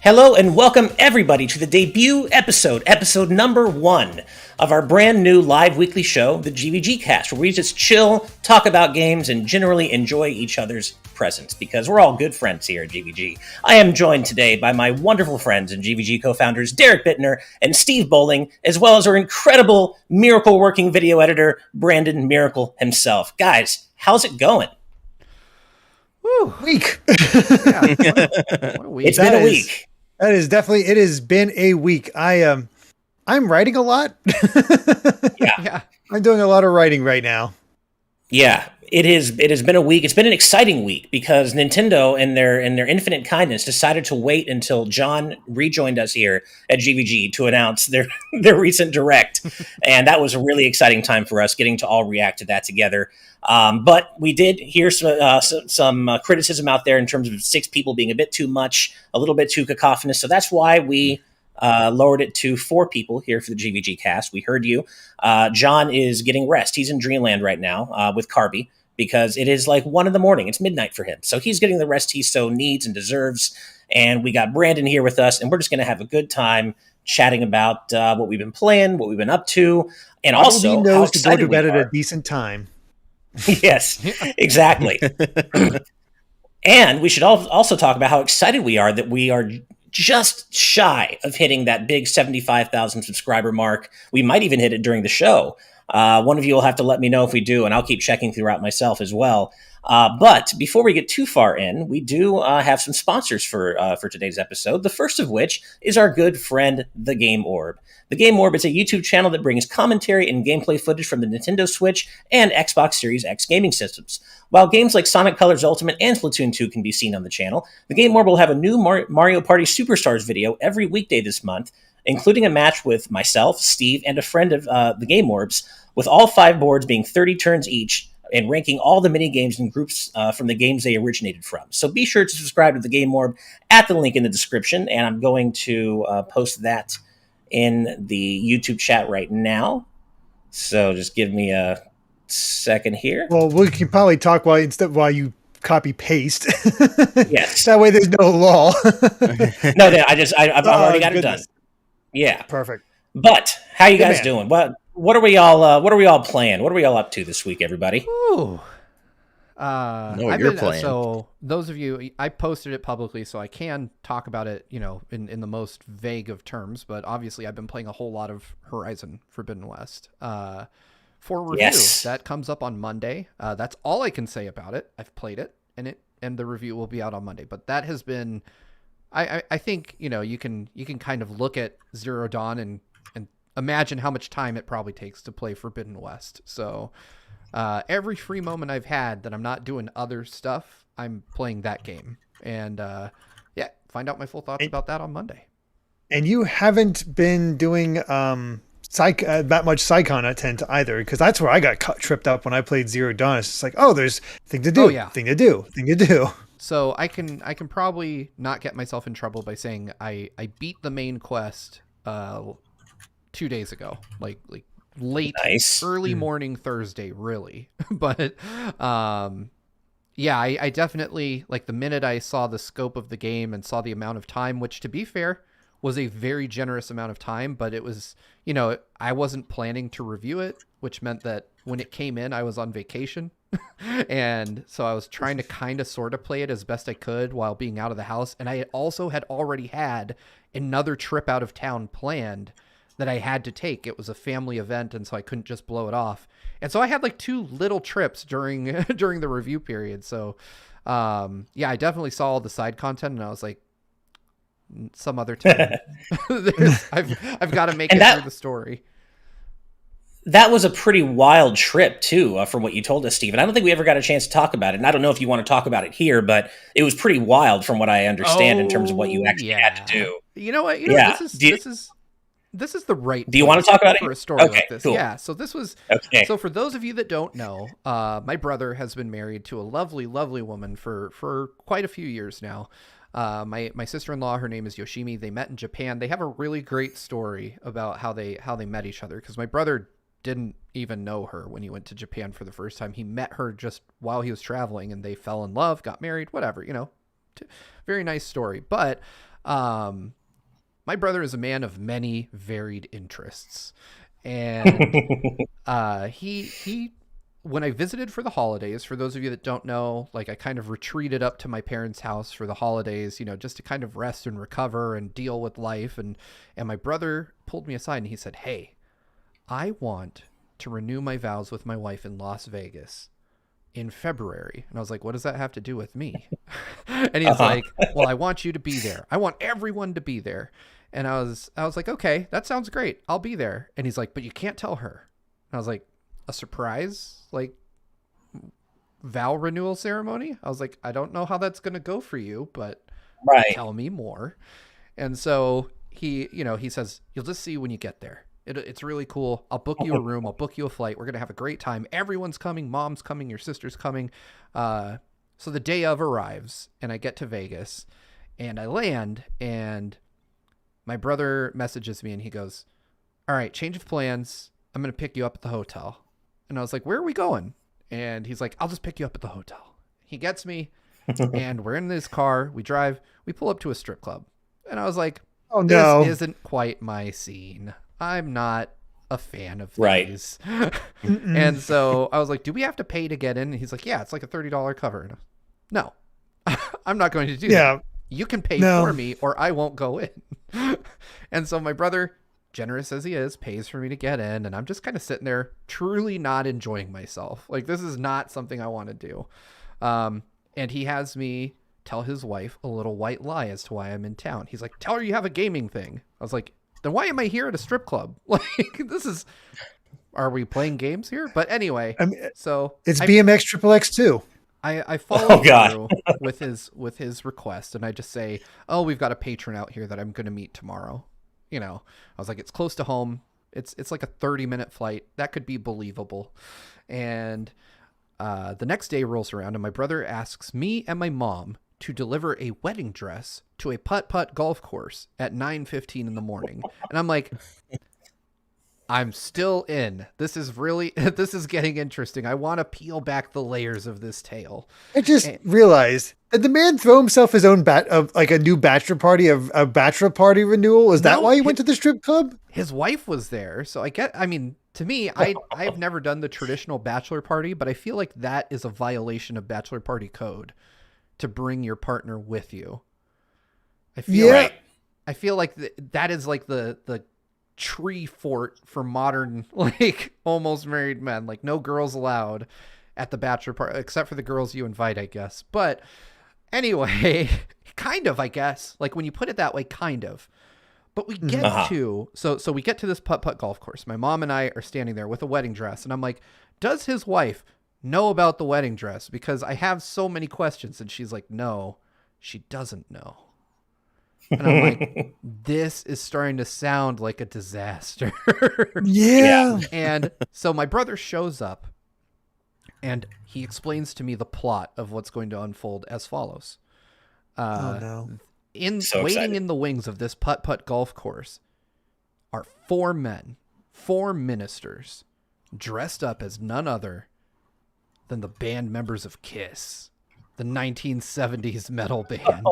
Hello and welcome everybody to the debut episode number 1 of our brand new live weekly show, the GVGCast, where we just chill, talk about games, and generally enjoy each other's presence, because we're all good friends here at GVG. I am joined today by my wonderful friends and GVG co-founders Derek Bittner and Steve Bowling, as well as our incredible miracle-working video editor, Brandon Miracle himself. Guys, how's it going? Woo. Week. Yeah, what a week. It's been a week. That is definitely, it has been a week. I'm writing a lot. Yeah. I'm doing a lot of writing right now. Yeah, it has been a week. It's been an exciting week because Nintendo, in their infinite kindness, decided to wait until John rejoined us here at GVG to announce their recent Direct, and that was a really exciting time for us, getting to all react to that together. But we did hear some criticism out there in terms of 6 people being a bit too much, a little bit too cacophonous. So that's why we lowered it to 4 people here for the GVG cast. We heard you. John is getting rest. He's in Dreamland right now with Carby because it is like 1 a.m. It's midnight for him. So he's getting the rest he so needs and deserves. And we got Brandon here with us, and we're just going to have a good time chatting about what we've been playing, what we've been up to, and also he knows how to go to bed we at are. a decent time. Yes, exactly. And we should also talk about how excited we are that we are just shy of hitting that big 75,000 subscriber mark. We might even hit it during the show. One of you will have to let me know if we do, and I'll keep checking throughout myself as well. But before we get too far in, we do have some sponsors for today's episode, the first of which is our good friend, The Game Orb. The Game Orb is a YouTube channel that brings commentary and gameplay footage from the Nintendo Switch and Xbox Series X gaming systems. While games like Sonic Colors Ultimate and Splatoon 2 can be seen on the channel, The Game Orb will have a new Mario Party Superstars video every weekday this month, including a match with myself, Steve, and a friend of The Game Orb's, with all 5 boards being 30 turns each, and ranking all the mini-games and groups from the games they originated from. So be sure to subscribe to The Game Orb at the link in the description, and I'm going to post that in the YouTube chat right now. So just give me a second here. Well, we can probably talk while you copy paste. Yes. That way there's no lull. No, I've already got it done. Yeah. Perfect. But how you guys doing? What are we all playing? What are we all up to this week, everybody? Ooh. You're playing. So those of you, I posted it publicly, so I can talk about it, in the most vague of terms. But obviously, I've been playing a whole lot of Horizon Forbidden West for review. Yes. That comes up on Monday. That's all I can say about it. I've played it, and the review will be out on Monday. But that has been, I think you can kind of look at Zero Dawn and imagine how much time it probably takes to play Forbidden West. So. Every free moment I've had that I'm not doing other stuff, I'm playing that game. And find out my full thoughts about that on Monday. And you haven't been doing that much side content either, because that's where I got tripped up when I played Zero Dawn. It's just like, there's thing to do, thing to do. So I can probably not get myself in trouble by saying I beat the main quest 2 days ago, like late, early morning Thursday, really. But I definitely, like, the minute I saw the scope of the game and saw the amount of time, which, to be fair, was a very generous amount of time, but it was, I wasn't planning to review it, which meant that when it came in, I was on vacation. And so I was trying to kind of sort of play it as best I could while being out of the house. And I also had already had another trip out of town planned that I had to take. It was a family event, and so I couldn't just blow it off. And so I had like 2 little trips during the review period. So I definitely saw all the side content, and I was like, some other time. I've got to make it through the story. That was a pretty wild trip, too, from what you told us, Steve. And I don't think we ever got a chance to talk about it. And I don't know if you want to talk about it here, but it was pretty wild from what I understand in terms of what you actually had to do. You know what? This is the right. Do you want to talk about it for a story like this? Cool. Yeah. So this was. Okay. So for those of you that don't know, my brother has been married to a lovely, lovely woman for quite a few years now. My sister-in-law, her name is Yoshimi. They met in Japan. They have a really great story about how they met each other, because my brother didn't even know her when he went to Japan for the first time. He met her just while he was traveling, and they fell in love, got married, whatever, very nice story. But My brother is a man of many varied interests, and he when I visited for the holidays, for those of you that don't know, like I kind of retreated up to my parents' house for the holidays, just to kind of rest and recover and deal with life. And my brother pulled me aside and he said, "Hey, I want to renew my vows with my wife in Las Vegas in February." And I was like, "What does that have to do with me?" And he's like, "Well, I want you to be there. I want everyone to be there." And I was like, "Okay, that sounds great. I'll be there." And he's like, "But you can't tell her." And I was like, "A surprise? Like vow renewal ceremony?" I was like, "I don't know how that's going to go for you, but tell me more." And so he says, "You'll just see when you get there. It's really cool. I'll book you a room. I'll book you a flight. We're going to have a great time. Everyone's coming. Mom's coming. Your sister's coming." So the day of arrives and I get to Vegas and I land and my brother messages me and he goes, "All right, change of plans. I'm going to pick you up at the hotel." And I was like, "Where are we going?" And he's like, "I'll just pick you up at the hotel." He gets me and we're in this car. We drive. We pull up to a strip club. And I was like, "Oh, no. This isn't quite my scene. I'm not a fan of these." And so I was like, "Do we have to pay to get in?" And he's like, "Yeah, it's like a $30 cover." And no, I'm not going to do that. You can pay for me or I won't go in. And so my brother, generous as he is, pays for me to get in. And I'm just kind of sitting there truly not enjoying myself. Like, this is not something I want to do. And he has me tell his wife a little white lie as to why I'm in town. He's like, "Tell her you have a gaming thing." I was like, "Then why am I here at a strip club? Like, are we playing games here?" But anyway, so it's BMX Triple X too. I follow through with his request, and I just say, "Oh, we've got a patron out here that I'm going to meet tomorrow." I was like, "It's close to home. It's like a 30-minute flight. That could be believable." And the next day rolls around, and my brother asks me and my mom to deliver a wedding dress to a putt-putt golf course at 9:15 in the morning. And I'm like, I'm still in. This is getting interesting. I want to peel back the layers of this tale. I just realized, did the man throw himself his own like a new bachelor party, a bachelor party renewal? Is that why he went to the strip club? His wife was there. So to me, I've never done the traditional bachelor party, but I feel like that is a violation of bachelor party code to bring your partner with you. I feel like that is like the tree fort for modern, like, almost married men. Like, no girls allowed at the bachelor party except for the girls you invite, I guess. But anyway, kind of, I guess, like, when you put it that way, kind of. But we get to so we get to this putt-putt golf course. My mom and I are standing there with a wedding dress, and I'm like, "Does his wife know about the wedding dress? Because I have so many questions." And she's like, "No, she doesn't know." And I'm like, this is starting to sound like a disaster. Yeah. And so my brother shows up and he explains to me the plot of what's going to unfold as follows. Waiting in the wings of this putt-putt golf course are 4 men, 4 ministers, dressed up as none other than the band members of Kiss, the 1970s metal band.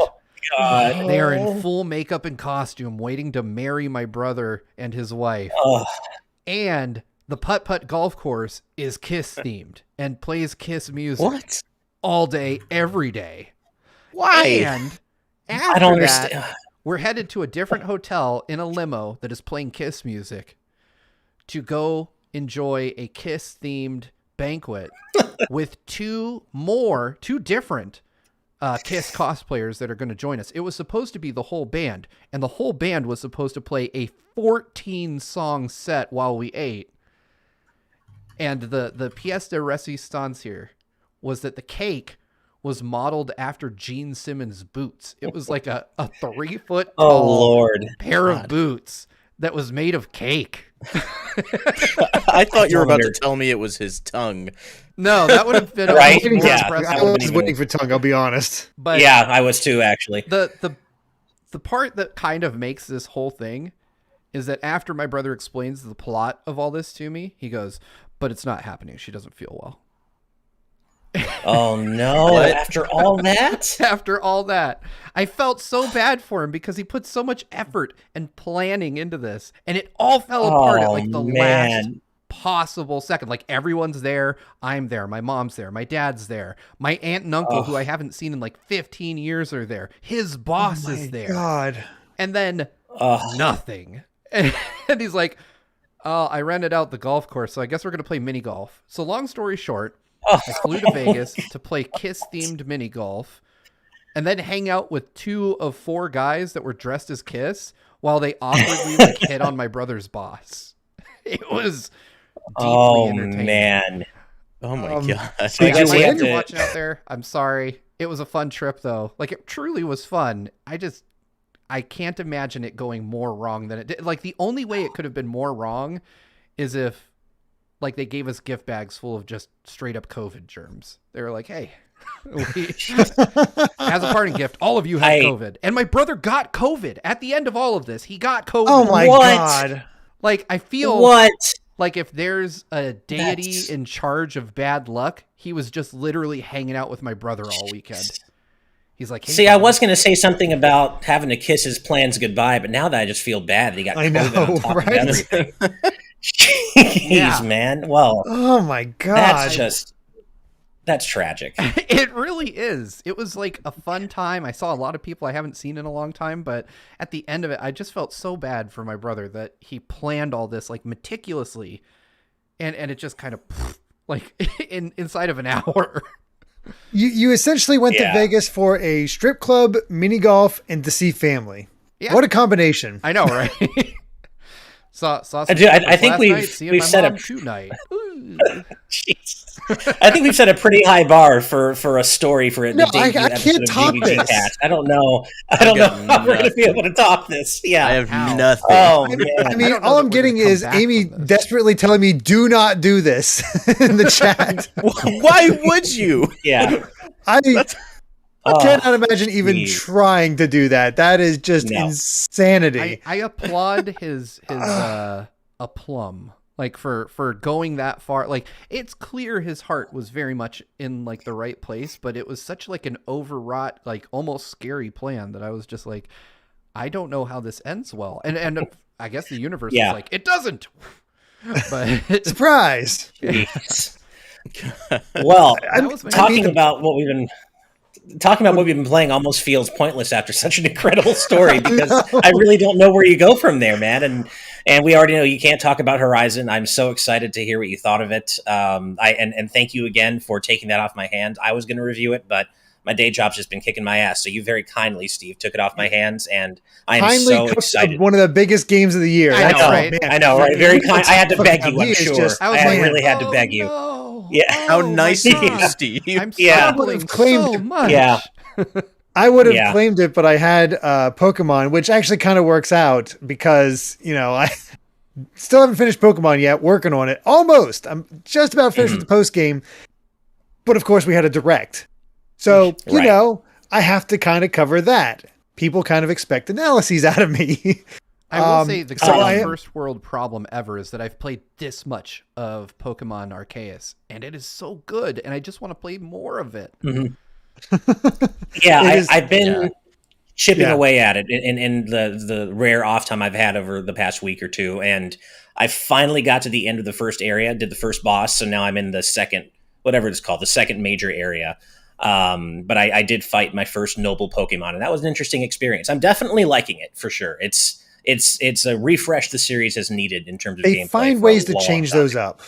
God. They are in full makeup and costume, waiting to marry my brother and his wife. And the putt-putt golf course is Kiss themed and plays Kiss music all day, every day. Why? And after I don't understand. We're headed to a different hotel in a limo that is playing Kiss music to go enjoy a Kiss themed banquet with 2 different Kiss cosplayers that are going to join us. It was supposed to be the whole band, and the whole band was supposed to play a 14-song set while we ate. And the pièce de résistance here was that the cake was modeled after Gene Simmons' boots. It was like a 3-foot tall pair of boots that was made of cake. I thought you were about to tell me it was his tongue. No, that would have been right. I was waiting for tongue, I'll be honest. But yeah, I was too, actually. The part that kind of makes this whole thing is that after my brother explains the plot of all this to me, he goes, "But it's not happening. She doesn't feel well." Oh no, after all that? After all that, I felt so bad for him because he put so much effort and planning into this, and it all fell apart at like the last possible second. Like everyone's there, I'm there, my mom's there, my dad's there, my aunt and uncle who I haven't seen in like 15 years are there, his boss is there. God. And then nothing. And he's like, oh, I rented out the golf course, so I guess we're going to play mini golf. So long story short, I flew to Vegas to play Kiss-themed mini golf and then hang out with 2 of 4 guys that were dressed as Kiss while they awkwardly like hit on my brother's boss. It was deeply entertaining. Man. Oh my god. So if you're watching out there, I'm sorry. It was a fun trip though. Like it truly was fun. I can't imagine it going more wrong than it did. Like the only way it could have been more wrong is if like they gave us gift bags full of just straight up COVID germs. They were like, hey, as a parting gift, all of you had COVID. And my brother got COVID at the end of all of this. He got COVID. Oh my God. Like I feel like if there's a deity in charge of bad luck, he was just literally hanging out with my brother all weekend. He's like, hey, see, I was going to say something about having to kiss his plans goodbye, but now that I just feel bad that he got COVID on top of everything. Jeez, man. Well, oh my God. That's tragic. It really is. It was like a fun time. I saw a lot of people I haven't seen in a long time, but at the end of it, I just felt so bad for my brother that he planned all this like meticulously and it just kind of like inside of an hour. You essentially went to Vegas for a strip club, mini golf, and to see family. Yeah. What a combination. I know, right? Saw I think we've set a shoot night. I think we've set a pretty high bar for a story for the debut I can't top this. I don't know how we're going to be able to top this. Yeah, I have nothing. Oh man! I mean, all I'm getting is Amy desperately telling me, "Do not do this" in the chat. Why would you? Yeah, I cannot imagine even trying to do that. That is just insanity. I applaud his aplomb. Like for going that far, like it's clear his heart was very much in like the right place, but it was such like an overwrought, like almost scary plan that I was just like, I don't know how this ends well. And I guess the universe was like, it doesn't. But surprise. Well, talking about what we've been playing almost feels pointless after such an incredible story because I really don't know where you go from there, man. And we already know you can't talk about Horizon. I'm so excited to hear what you thought of it. And thank you again for taking that off my hands. I was going to review it, but my day job's just been kicking my ass. So you very kindly, Steve, took it off my hands, and I am so excited. One of the biggest games of the year. I know, right? Very kind. I had to beg you. I'm sure. I really had to beg you. Yeah. How nice of you, Steve. I'm struggling so much. Yeah. I would have claimed it, but I had Pokemon, which actually kind of works out because, I still haven't finished Pokemon yet, working on it. Almost. I'm just about finished with the post game. But of course, we had a direct. So, I have to kind of cover that. People kind of expect analyses out of me. I will say the first world problem ever is that I've played this much of Pokemon Arceus, and it is so good, and I just want to play more of it. Mm-hmm. I've been chipping away at it in the rare off time I've had over the past week or two, and I finally got to the end of the first area, did the first boss, so now I'm in the second, whatever it's called, the second major area. But I did fight my first noble Pokemon, and that was an interesting experience. I'm definitely liking it for sure. It's a refresh the series has needed in terms of gameplay. They find ways to change those up.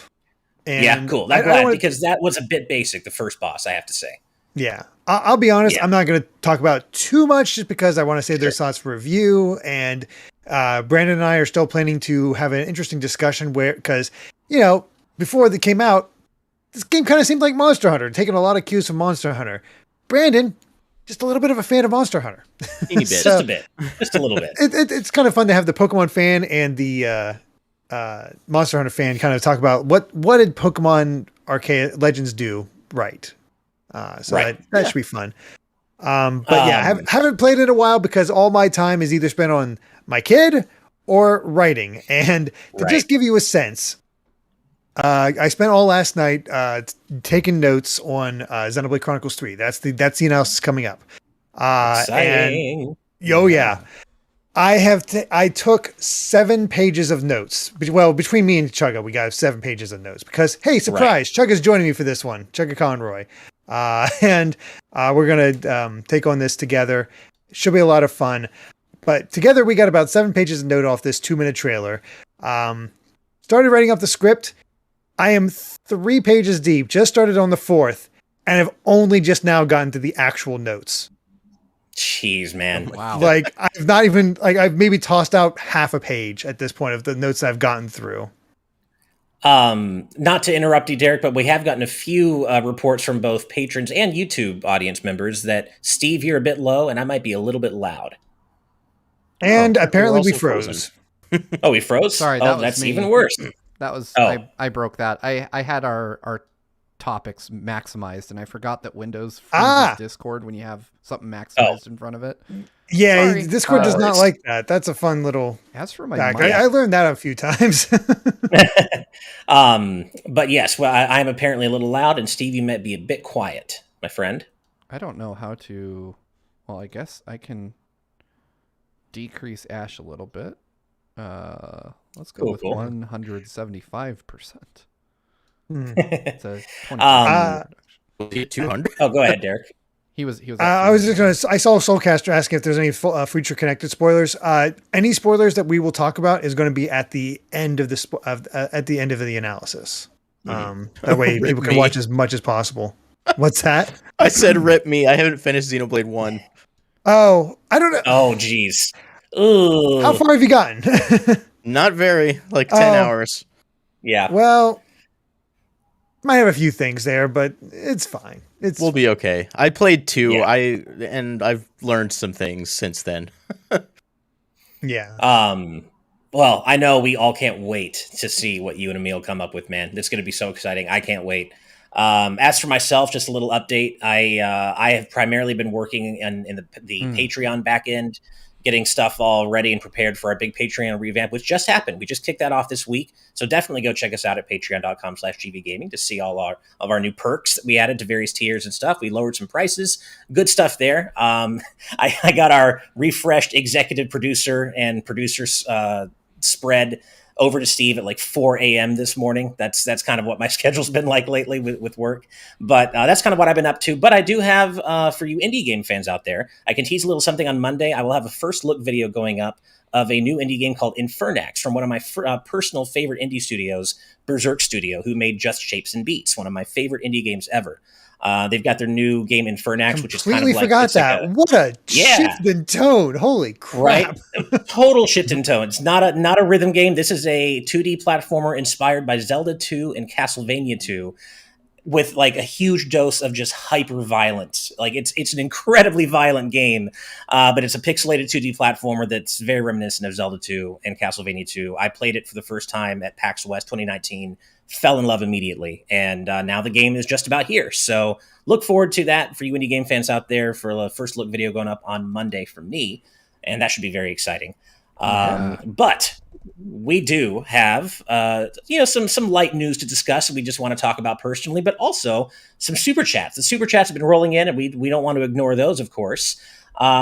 And cool. I'm glad because that was a bit basic, the first boss, I have to say. Yeah. I'll be honest, I'm not going to talk about too much just because I want to save their thoughts for review. And Brandon and I are still planning to have an interesting discussion because, before they came out, this game kind of seemed like Monster Hunter, taking a lot of cues from Monster Hunter. Brandon, just a little bit of a fan of Monster Hunter. Teeny bit. Just a bit. Just a little bit. It's kind of fun to have the Pokemon fan and the Monster Hunter fan kind of talk about what did Pokemon Arceus Legends do right. That should be fun. I haven't played it in a while because all my time is either spent on my kid or writing. And to just give you a sense, I spent all last night taking notes on Xenoblade Chronicles 3. That's the analysis coming up. Exciting. Yeah. I took 7 pages of notes. Well, between me and Chugga, we got 7 pages of notes because, hey, surprise, right. Chugga's joining me for this one. Chugga Conroy. And we're going to take on this together. Should be a lot of fun. But together we got about 7 pages of note off this 2-minute trailer. Started writing up the script. I am 3 pages deep, just started on the 4th, and have only just now gotten to the actual notes. Jeez, man. Wow. Like, I've not even, like, I've maybe tossed out half a page at this point of the notes that I've gotten through. Not to interrupt you, Derek, but we have gotten a few reports from both patrons and YouTube audience members that, Steve, you're a bit low, and I might be a little bit loud. And apparently we froze. Oh, we froze? Sorry, that's even worse. That was I broke that. I had our topics maximized, and I forgot that Windows freezes Discord when you have something maximized in front of it. Yeah, Sorry. Discord does not like that. That's a fun little. As for my fact. I learned that a few times. But yes, well, I'm apparently a little loud, and Steve, you might be a bit quiet, my friend. I don't know how to. Well, I guess I can decrease Ash a little bit. Let's go with 175%. It's a 20 200. Oh, go ahead, Derek. He was. I was just gonna. I saw Soulcaster asking if there's any future connected spoilers. Any spoilers that we will talk about is going to be at the end of at the end of the analysis. That way people can watch as much as possible. What's that? I said rip me. I haven't finished Xenoblade 1. Oh, I don't know. Oh, geez. Ooh. How far have you gotten? Not very, like 10 hours. Yeah. Well, might have a few things there, but it's fine. We'll be okay. I played 2. Yeah. I've learned some things since then. Yeah. Well, I know we all can't wait to see what you and Emil come up with, man. It's going to be so exciting. I can't wait. As for myself, just a little update. I have primarily been working in the Patreon backend, getting stuff all ready and prepared for our big Patreon revamp, which just happened. We just kicked that off this week. So definitely go check us out at patreon.com/GVGaming to see all of our new perks that we added to various tiers and stuff. We lowered some prices. Good stuff there. I got our refreshed executive producer and producers spread over to Steve at like 4 a.m. this morning. That's kind of what my schedule's been like lately with work. But that's kind of what I've been up to. But I do have, for you indie game fans out there, I can tease a little something on Monday. I will have a first look video going up of a new indie game called Infernax from one of my personal favorite indie studios, Berserk Studio, who made Just Shapes and Beats, one of my favorite indie games ever. They've got their new game Infernax, which is kind of like... forgot that. What a shift in tone. Holy crap. Right? Total shift in tone. It's not a rhythm game. This is a 2D platformer inspired by Zelda 2 and Castlevania 2 with like a huge dose of just hyper violence. Like it's an incredibly violent game, but it's a pixelated 2D platformer that's very reminiscent of Zelda 2 and Castlevania 2. I played it for the first time at PAX West 2019. Fell in love immediately, and now the game is just about here. So look forward to that for you indie game fans out there for the first look video going up on Monday from me, and that should be very exciting. But we do have some light news to discuss that we just want to talk about personally, but also some super chats. The super chats have been rolling in, and we don't want to ignore those, of course.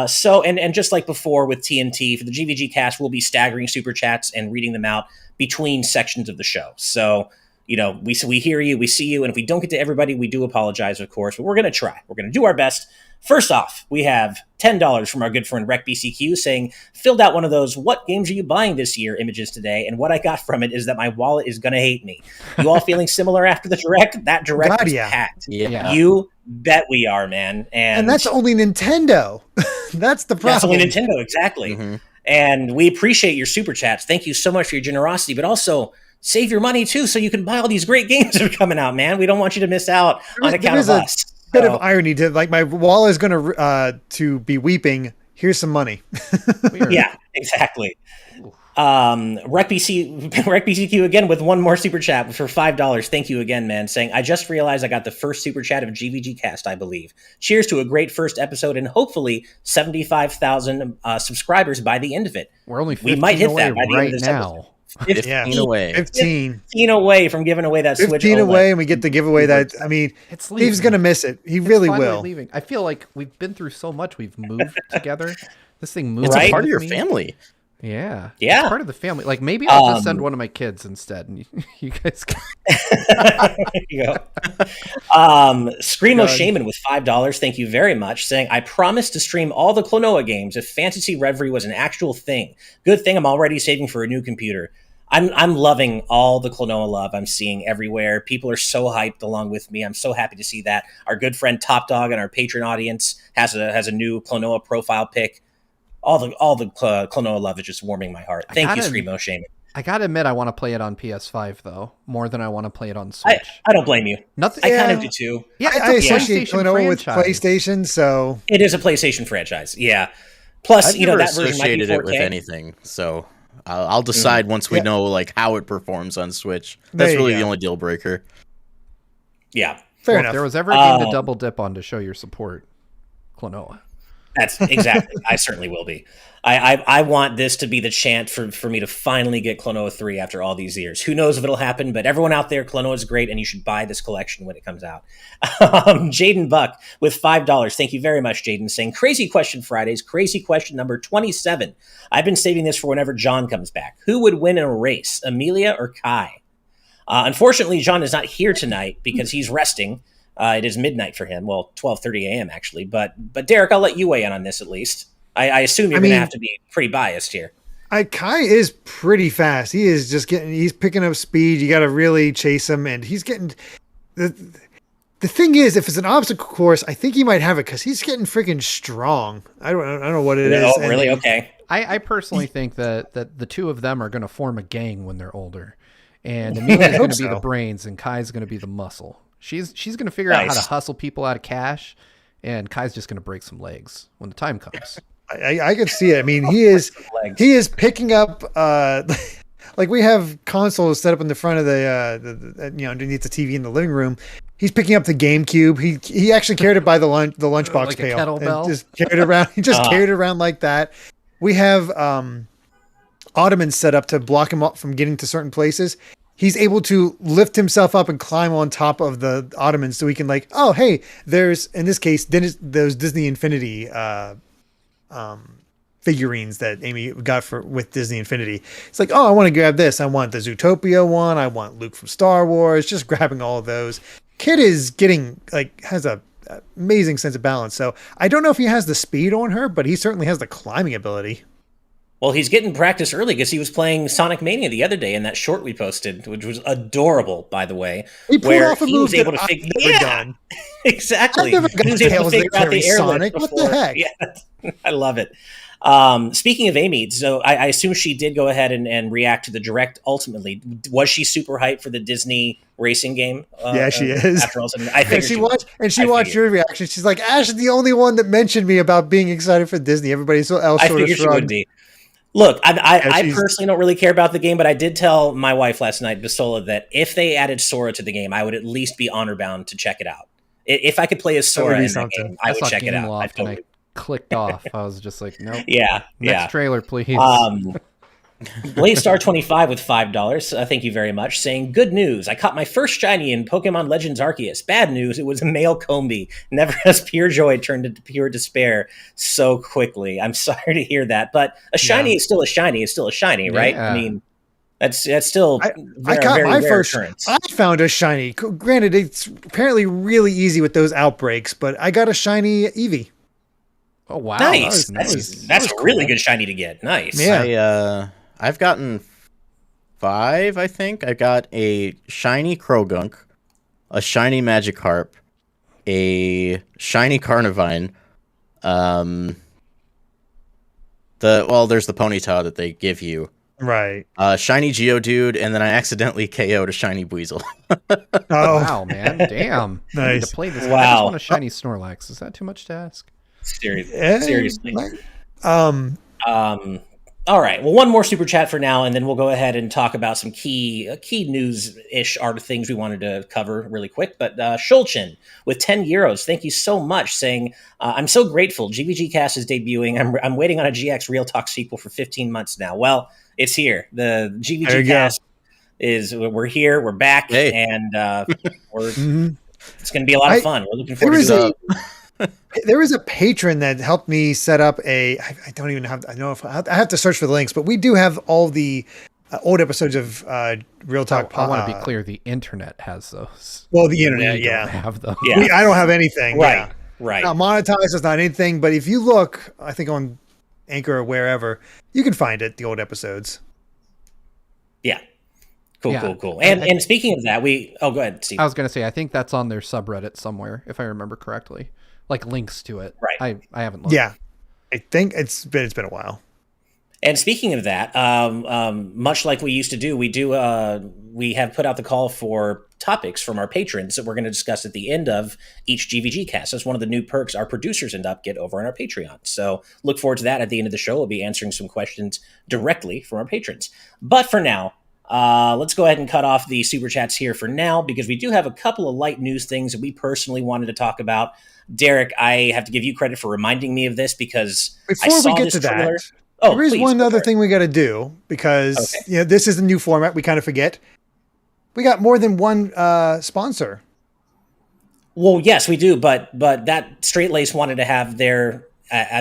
So just like before with TMNT, for the GVG cast, we'll be staggering super chats and reading them out between sections of the show. So we hear you, we see you, and if we don't get to everybody, we do apologize, of course, but we're going to try. We're going to do our best. First off, we have $10 from our good friend RecBCQ saying, filled out one of those, what games are you buying this year images today, and what I got from it is that my wallet is going to hate me. You all feeling similar after the Direct? That Direct is packed. Yeah. You bet we are, man. And that's only Nintendo. That's the problem. That's only Nintendo, exactly. Mm-hmm. And we appreciate your super chats. Thank you so much for your generosity, but also save your money too, so you can buy all these great games that are coming out, man. We don't want you to miss out on account of us. Bit of irony to like my wallet is going to be weeping. Here's some money. Yeah, exactly. RecBCQ again with one more super chat for $5. Thank you again, man. Saying, I just realized I got the first super chat of GVGcast, I believe. Cheers to a great first episode and hopefully 75,000 subscribers by the end of it. We're only 15 we might hit that by the right end of this now. episode. 15 away. 15 away from giving away that Switch 15 OLED. away, and we get to give away that. I mean, Steve's going to miss it. He really will. Leaving. I feel like we've been through so much. We've moved together. This thing moved. It's a part of your family. Yeah. Yeah. It's part of the family. Like, maybe I'll just send one of my kids instead, and you guys can. There you go. Screamo Shaman with $5. Thank you very much. Saying, I promised to stream all the Klonoa games if Fantasy Reverie was an actual thing. Good thing I'm already saving for a new computer. I'm loving all the Klonoa love I'm seeing everywhere. People are so hyped along with me. I'm so happy to see that. Our good friend Top Dog and our patron audience has a new Klonoa profile pic. All the Klonoa love is just warming my heart. Thank you, Screamo Shaman. I gotta admit, I want to play it on PS5 though, more than I want to play it on Switch. I don't blame you. Nothing. I kind of do too. Yeah, I associate Klonoa with PlayStation, so it is a PlayStation franchise. Yeah. Plus, I've never that version associated might be 4K. it with anything, so I'll decide once we know like how it performs on Switch. That's really the only deal breaker. Yeah, fair enough. If there was ever a game to double dip on to show your support, Klonoa. That's exactly. I certainly will be. I want this to be the chant for me to finally get Klonoa 3 after all these years. Who knows if it'll happen, but everyone out there, Klonoa is great, and you should buy this collection when it comes out. Jaden Buck with $5. Thank you very much, Jaden, saying, Crazy Question Fridays, crazy question number 27. I've been saving this for whenever John comes back. Who would win in a race, Amelia or Kai? Unfortunately, John is not here tonight because he's resting. It is midnight for him. Well, 12:30 a.m. actually. But Derek, I'll let you weigh in on this at least. I assume you're going to have to be pretty biased here. Kai is pretty fast. He is just he's picking up speed. You got to really chase him, and he's getting the thing is, if it's an obstacle course, I think he might have it because he's getting freaking strong. I don't know what it is. Oh, really? Okay. I personally think that the two of them are going to form a gang when they're older, and Amelia's going to be the brains, and Kai's going to be the muscle. She's going to figure out how to hustle people out of cash, and Kai's just going to break some legs when the time comes. I can see it. I mean, he is picking up like we have consoles set up in the front of the underneath the TV in the living room. He's picking up the GameCube. He actually carried it by the lunchbox like pail. A kettlebell? And just carried it around. He just carried it around like that. We have ottomans set up to block him up from getting to certain places. He's able to lift himself up and climb on top of the ottomans so he can there's, in this case, those Disney Infinity figurines that Amy got with Disney Infinity. It's like, I want to grab this. I want the Zootopia one. I want Luke from Star Wars. Just grabbing all of those. Kid is getting has a amazing sense of balance. So I don't know if he has the speed on her, but he certainly has the climbing ability. Well, he's getting practice early because he was playing Sonic Mania the other day in that short we posted, which was adorable, by the way. He pulled off a move able to figure done. Exactly. I've never got he was able to figure out the Sonic. What the heck? Yeah, I love it. Speaking of Amy, so I assume she did go ahead and react to the Direct ultimately. Was she super hyped for the Disney racing game? Yeah, she is. After all, I think she watched your reaction. She's like, Ash is the only one that mentioned me about being excited for Disney. Everybody else sort of shrugged. She would be. Look, I personally don't really care about the game, but I did tell my wife last night, Basola, that if they added Sora to the game, I would at least be honor bound to check it out. If I could play as Sora in that game, I would check it out. I clicked off. I was just like, nope. Yeah. Next trailer, please. BlazeStar25 with $5. Thank you very much. Saying, good news. I caught my first shiny in Pokemon Legends Arceus. Bad news. It was a male Combi. Never has pure joy turned into pure despair so quickly. I'm sorry to hear that, but a shiny is still a shiny. It's still a shiny, right? Yeah. I mean, that's still I caught my first. I found a shiny. Granted, it's apparently really easy with those outbreaks, but I got a shiny Eevee. Oh wow! Nice. That's a really good shiny to get. Nice. Yeah. I've gotten 5, I think. I got a shiny Krogunk, a shiny Magikarp, a shiny Carnivine. There's the Ponyta that they give you. Right. Shiny Geodude, and then I accidentally KO'd a shiny Weasel. Wow, man. Damn. Nice. I need to play this. Wow. I just want a shiny Snorlax. Is that too much to ask? Seriously. All right. Well, one more super chat for now, and then we'll go ahead and talk about some key news-ish art things we wanted to cover really quick. But Shulchin with 10 euros, thank you so much, saying, I'm so grateful. GVGcast is debuting. I'm waiting on a GX Real Talk sequel for 15 months now. Well, it's here. The GVGcast we're here, we're back, and it's going to be a lot of fun. We're looking forward to it. There was a patron that helped me set up I don't even have, I know if I have to search for the links, but we do have all the old episodes of Real Talk. I want to be clear. The internet has those. Well, the internet, don't have those. Yeah. I don't have anything. Right. Yeah. Right. Not monetized. It's not anything. But if you look, I think on Anchor or wherever, you can find it, the old episodes. Yeah. Cool. And speaking of that, go ahead, Steve. I was going to say, I think that's on their subreddit somewhere, if I remember correctly. Like links to it. Right. I haven't looked. Yeah. I think it's been a while. And speaking of that, much like we used to do, we have put out the call for topics from our patrons that we're going to discuss at the end of each GVG cast. That's one of the new perks our producers end up get over on our Patreon. So look forward to that at the end of the show. We'll be answering some questions directly from our patrons. But for now, let's go ahead and cut off the super chats here for now, because we do have a couple of light news things that we personally wanted to talk about. Derek, I have to give you credit for reminding me of this, because before we get to that, there is one other thing we got to do, because this is a new format. We kind of forget. We got more than one sponsor. Well, yes, we do, but that Straight Lace wanted to have their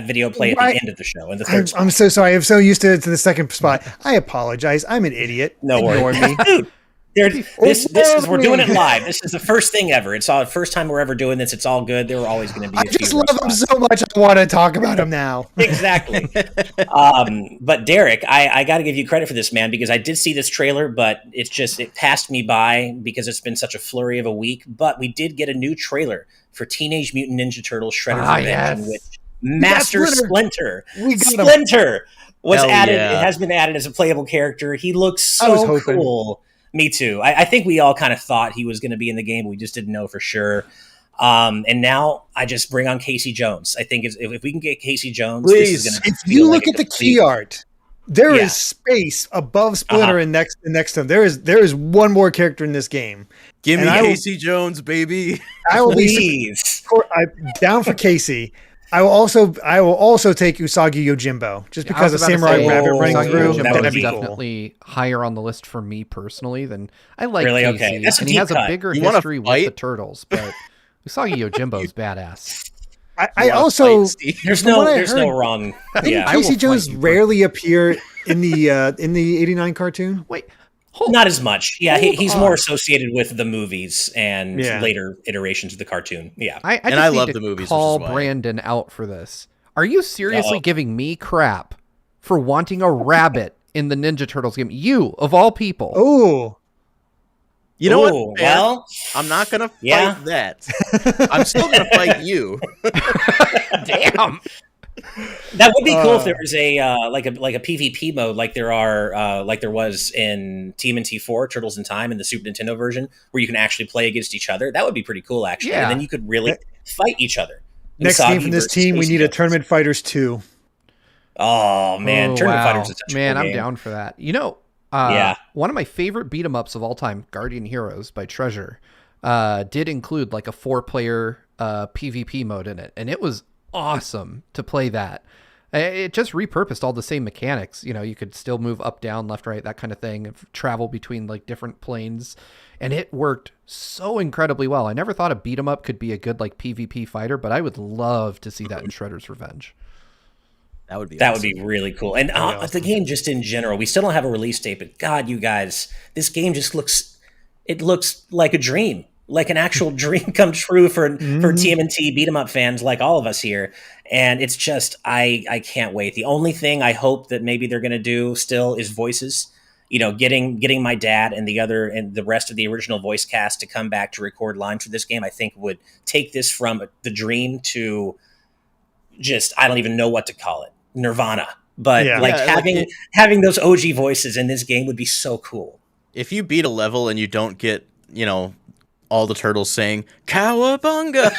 video play at the end of the show. In the third I'm so sorry. I'm so used to the second spot. I apologize. I'm an idiot. No worries. This is, we're doing it live. This is the first thing ever. It's the first time we're ever doing this. It's all good. There were always going to be. I just love him so much. I want to talk about him now. Exactly. But Derek, I got to give you credit for this, man, because I did see this trailer, but it passed me by because it's been such a flurry of a week. But we did get a new trailer for Teenage Mutant Ninja Turtles: Shredder's Revenge, in which Master Splinter was added. It has been added as a playable character. He looks so cool. Me too. I think we all kind of thought he was going to be in the game. We just didn't know for sure. And now I just bring on Casey Jones. I think if we can get Casey Jones, please. This is going to. If you look at the key art, there is space above Splinter and next to him. There is one more character in this game. Give me Casey Jones, baby. I will be down for Casey. I will also take Usagi Yojimbo just because of Samurai Rabbit running through. That would be definitely higher on the list for me personally than I like Casey. And he has a bigger history with the Turtles, but Usagi Yojimbo is badass. I also there's no wrong. Didn't Casey Jones rarely appear in the 89 cartoon? Wait. Not as much. Yeah, he's more associated with the movies and later iterations of the cartoon. Yeah. I love the movies. Call Brandon out for this. Are you seriously giving me crap for wanting a rabbit in the Ninja Turtles game? You, of all people. Oh. You know what? Well, I'm not going to fight that. I'm still going to fight you. Damn. That would be cool if there was a like a PvP mode like there was in TMNT 4 Turtles in Time in the Super Nintendo version, where you can actually play against each other. That would be pretty cool, actually. Yeah. And then you could really fight each other. Next game from this team, we need a Tournament Fighters 2. Oh man, Tournament Fighters is such a cool game. I'm down for that. One of my favorite beat 'em ups of all time, Guardian Heroes by Treasure, did include like a 4-player PvP mode in it, and it was awesome to play that. It just repurposed all the same mechanics. You could still move up, down, left, right, that kind of thing, travel between like different planes, and it worked so incredibly well. I never thought a beat 'em up could be a good like PvP fighter, but I would love to see that in Shredder's Revenge. That would be really cool. And the game just in general, we still don't have a release date, but God, you guys, this game just looks like a dream. Like an actual dream come true for TMNT beat 'em up fans like all of us here. And it's just, I can't wait. The only thing I hope that maybe they're going to do still is voices, getting my dad and the rest of the original voice cast to come back to record lines for this game, I think would take this from the dream to just, I don't even know what to call it, Nirvana. But having those OG voices in this game would be so cool. If you beat a level and you don't get, all the turtles saying "Cowabunga."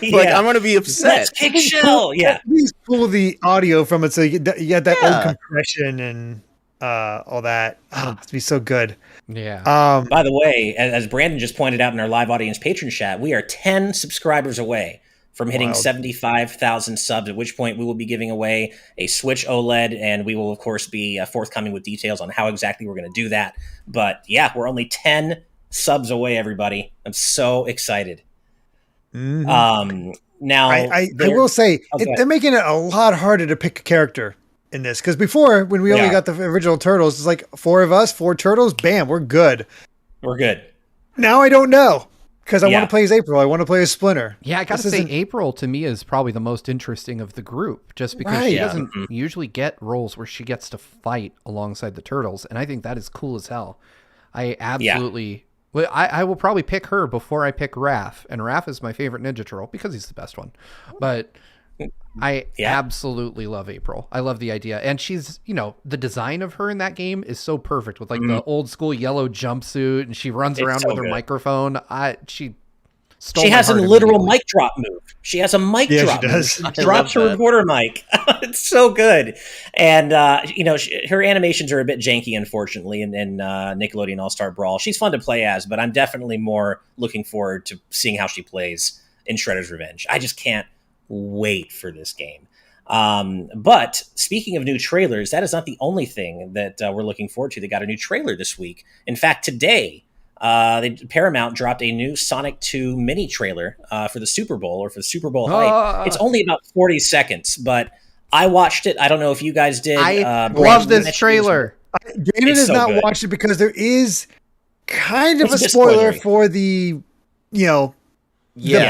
Yeah. I'm gonna be upset. Let's kick shell. Yeah. Please pull the audio from it so you get that Yeah. old compression and all that. Oh, it'd be so good. Yeah. By the way, as Brandon just pointed out in our live audience patron chat, we are 10 subscribers away from hitting Wild. 75,000 subs, at which point we will be giving away a Switch OLED, and we will, of course, be forthcoming with details on how exactly we're going to do that. But yeah, we're only 10 subs away, everybody. I'm so excited. Mhm. Now, I will say, they're making it a lot harder to pick a character in this, because before, when we only got the original turtles, it's like 4 of us, 4 turtles, bam, we're good. We're good. Now I don't know. Because I want to play as April. I want to play as Splinter. Yeah, I gotta say, April to me is probably the most interesting of the group, just because she doesn't usually get roles where she gets to fight alongside the turtles, and I think that is cool as hell. I absolutely, well, I will probably pick her before I pick Raph, and Raph is my favorite Ninja Turtle because he's the best one. But I absolutely love April. I love the idea, and she's, the design of her in that game is so perfect with like the old school yellow jumpsuit, and she runs around with her microphone. She has a literal mic drop move. She has a mic drop. She does. She drops her reporter mic. It's so good, and her animations are a bit janky, unfortunately, in Nickelodeon All Star Brawl. She's fun to play as, but I'm definitely more looking forward to seeing how she plays in Shredder's Revenge. I just can't wait for this game. But speaking of new trailers, that is not the only thing that we're looking forward to. They got a new trailer this week. In fact, today, Paramount dropped a new Sonic 2 mini trailer for the Super Bowl, or for the Super Bowl hype. It's only about 40 seconds, but I watched it. I don't know if you guys did. I love this trailer. Brandon has not watched it because there is kind of a spoiler for the, the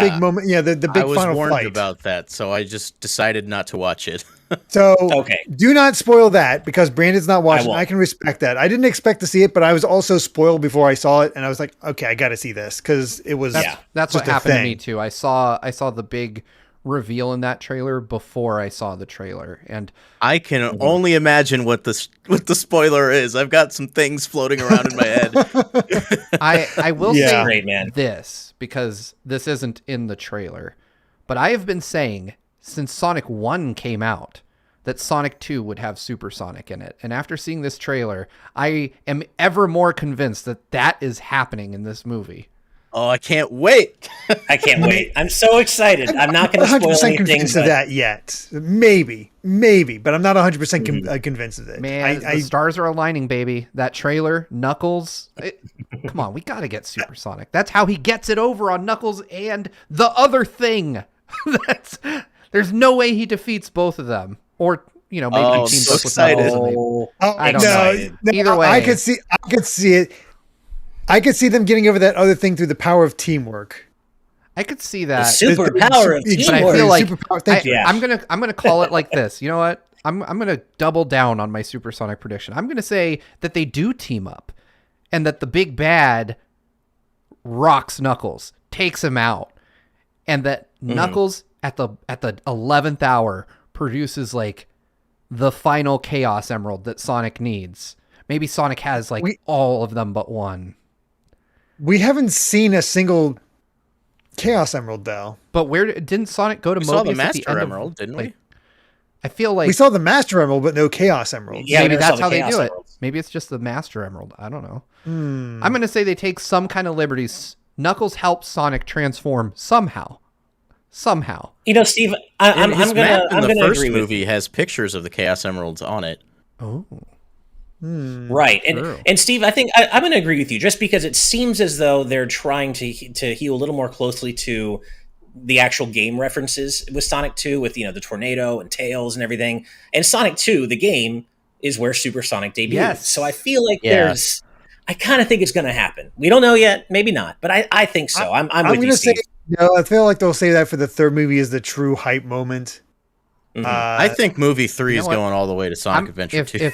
big moment, the big final fight. I was warned about that, so I just decided not to watch it. So do not spoil that, because Brandon's not watching. I can respect that. I didn't expect to see it, but I was also spoiled before I saw it, and I was like, okay, I got to see this, because it was. That's what happened to me too. I saw the big reveal in that trailer before I saw the trailer, and I can only imagine what the spoiler is. I've got some things floating around in my head. I will say great, man. This, because this isn't in the trailer, but I have been saying since Sonic 1 came out that Sonic 2 would have Supersonic in it. And after seeing this trailer, I am ever more convinced that is happening in this movie. Oh, I can't wait. I can't wait. I'm so excited. I'm not going to spoil 100% anything. Convinced of that yet. Maybe, but I'm not 100% convinced of it. Man, the stars are aligning, baby. That trailer, Knuckles. Come on, we got to get Supersonic. That's how he gets it over on Knuckles and the other thing. There's no way he defeats both of them. Or, maybe he teams up with Knuckles. I don't know. Either way. I could see it. I could see them getting over that other thing through the power of teamwork. I could see that. The super power of teamwork. But I feel like I'm gonna call it like this. You know what? I'm gonna double down on my Supersonic prediction. I'm gonna say that they do team up, and that the big bad rocks Knuckles, takes him out, and that Knuckles at the 11th hour produces like the final Chaos Emerald that Sonic needs. Maybe Sonic has all of them but one. We haven't seen a single Chaos Emerald though. But where didn't Sonic go to? We Mobius saw the at Master Emerald, didn't we? I feel like we saw the Master Emerald, but no Chaos Emerald. Yeah, maybe that's how they Chaos do Emeralds. it. Maybe it's just the Master Emerald. I don't know. I'm going to say they take some kind of liberties. Knuckles helps Sonic transform somehow. Steve, I'm His gonna map in the first agree with movie has pictures of the Chaos Emeralds on it. Oh. Right. And Steve, I think I'm going to agree with you, just because it seems as though they're trying to hew a little more closely to the actual game references with Sonic 2, with the tornado and Tails and everything. And Sonic 2, the game, is where Supersonic debuted. Yes. So I feel like I kind of think it's going to happen. We don't know yet, maybe not, but I think so. I'm with you, Steve. I feel like they'll say that for the third movie is the true hype moment. I think movie 3 is going all the way to Sonic Adventure 2.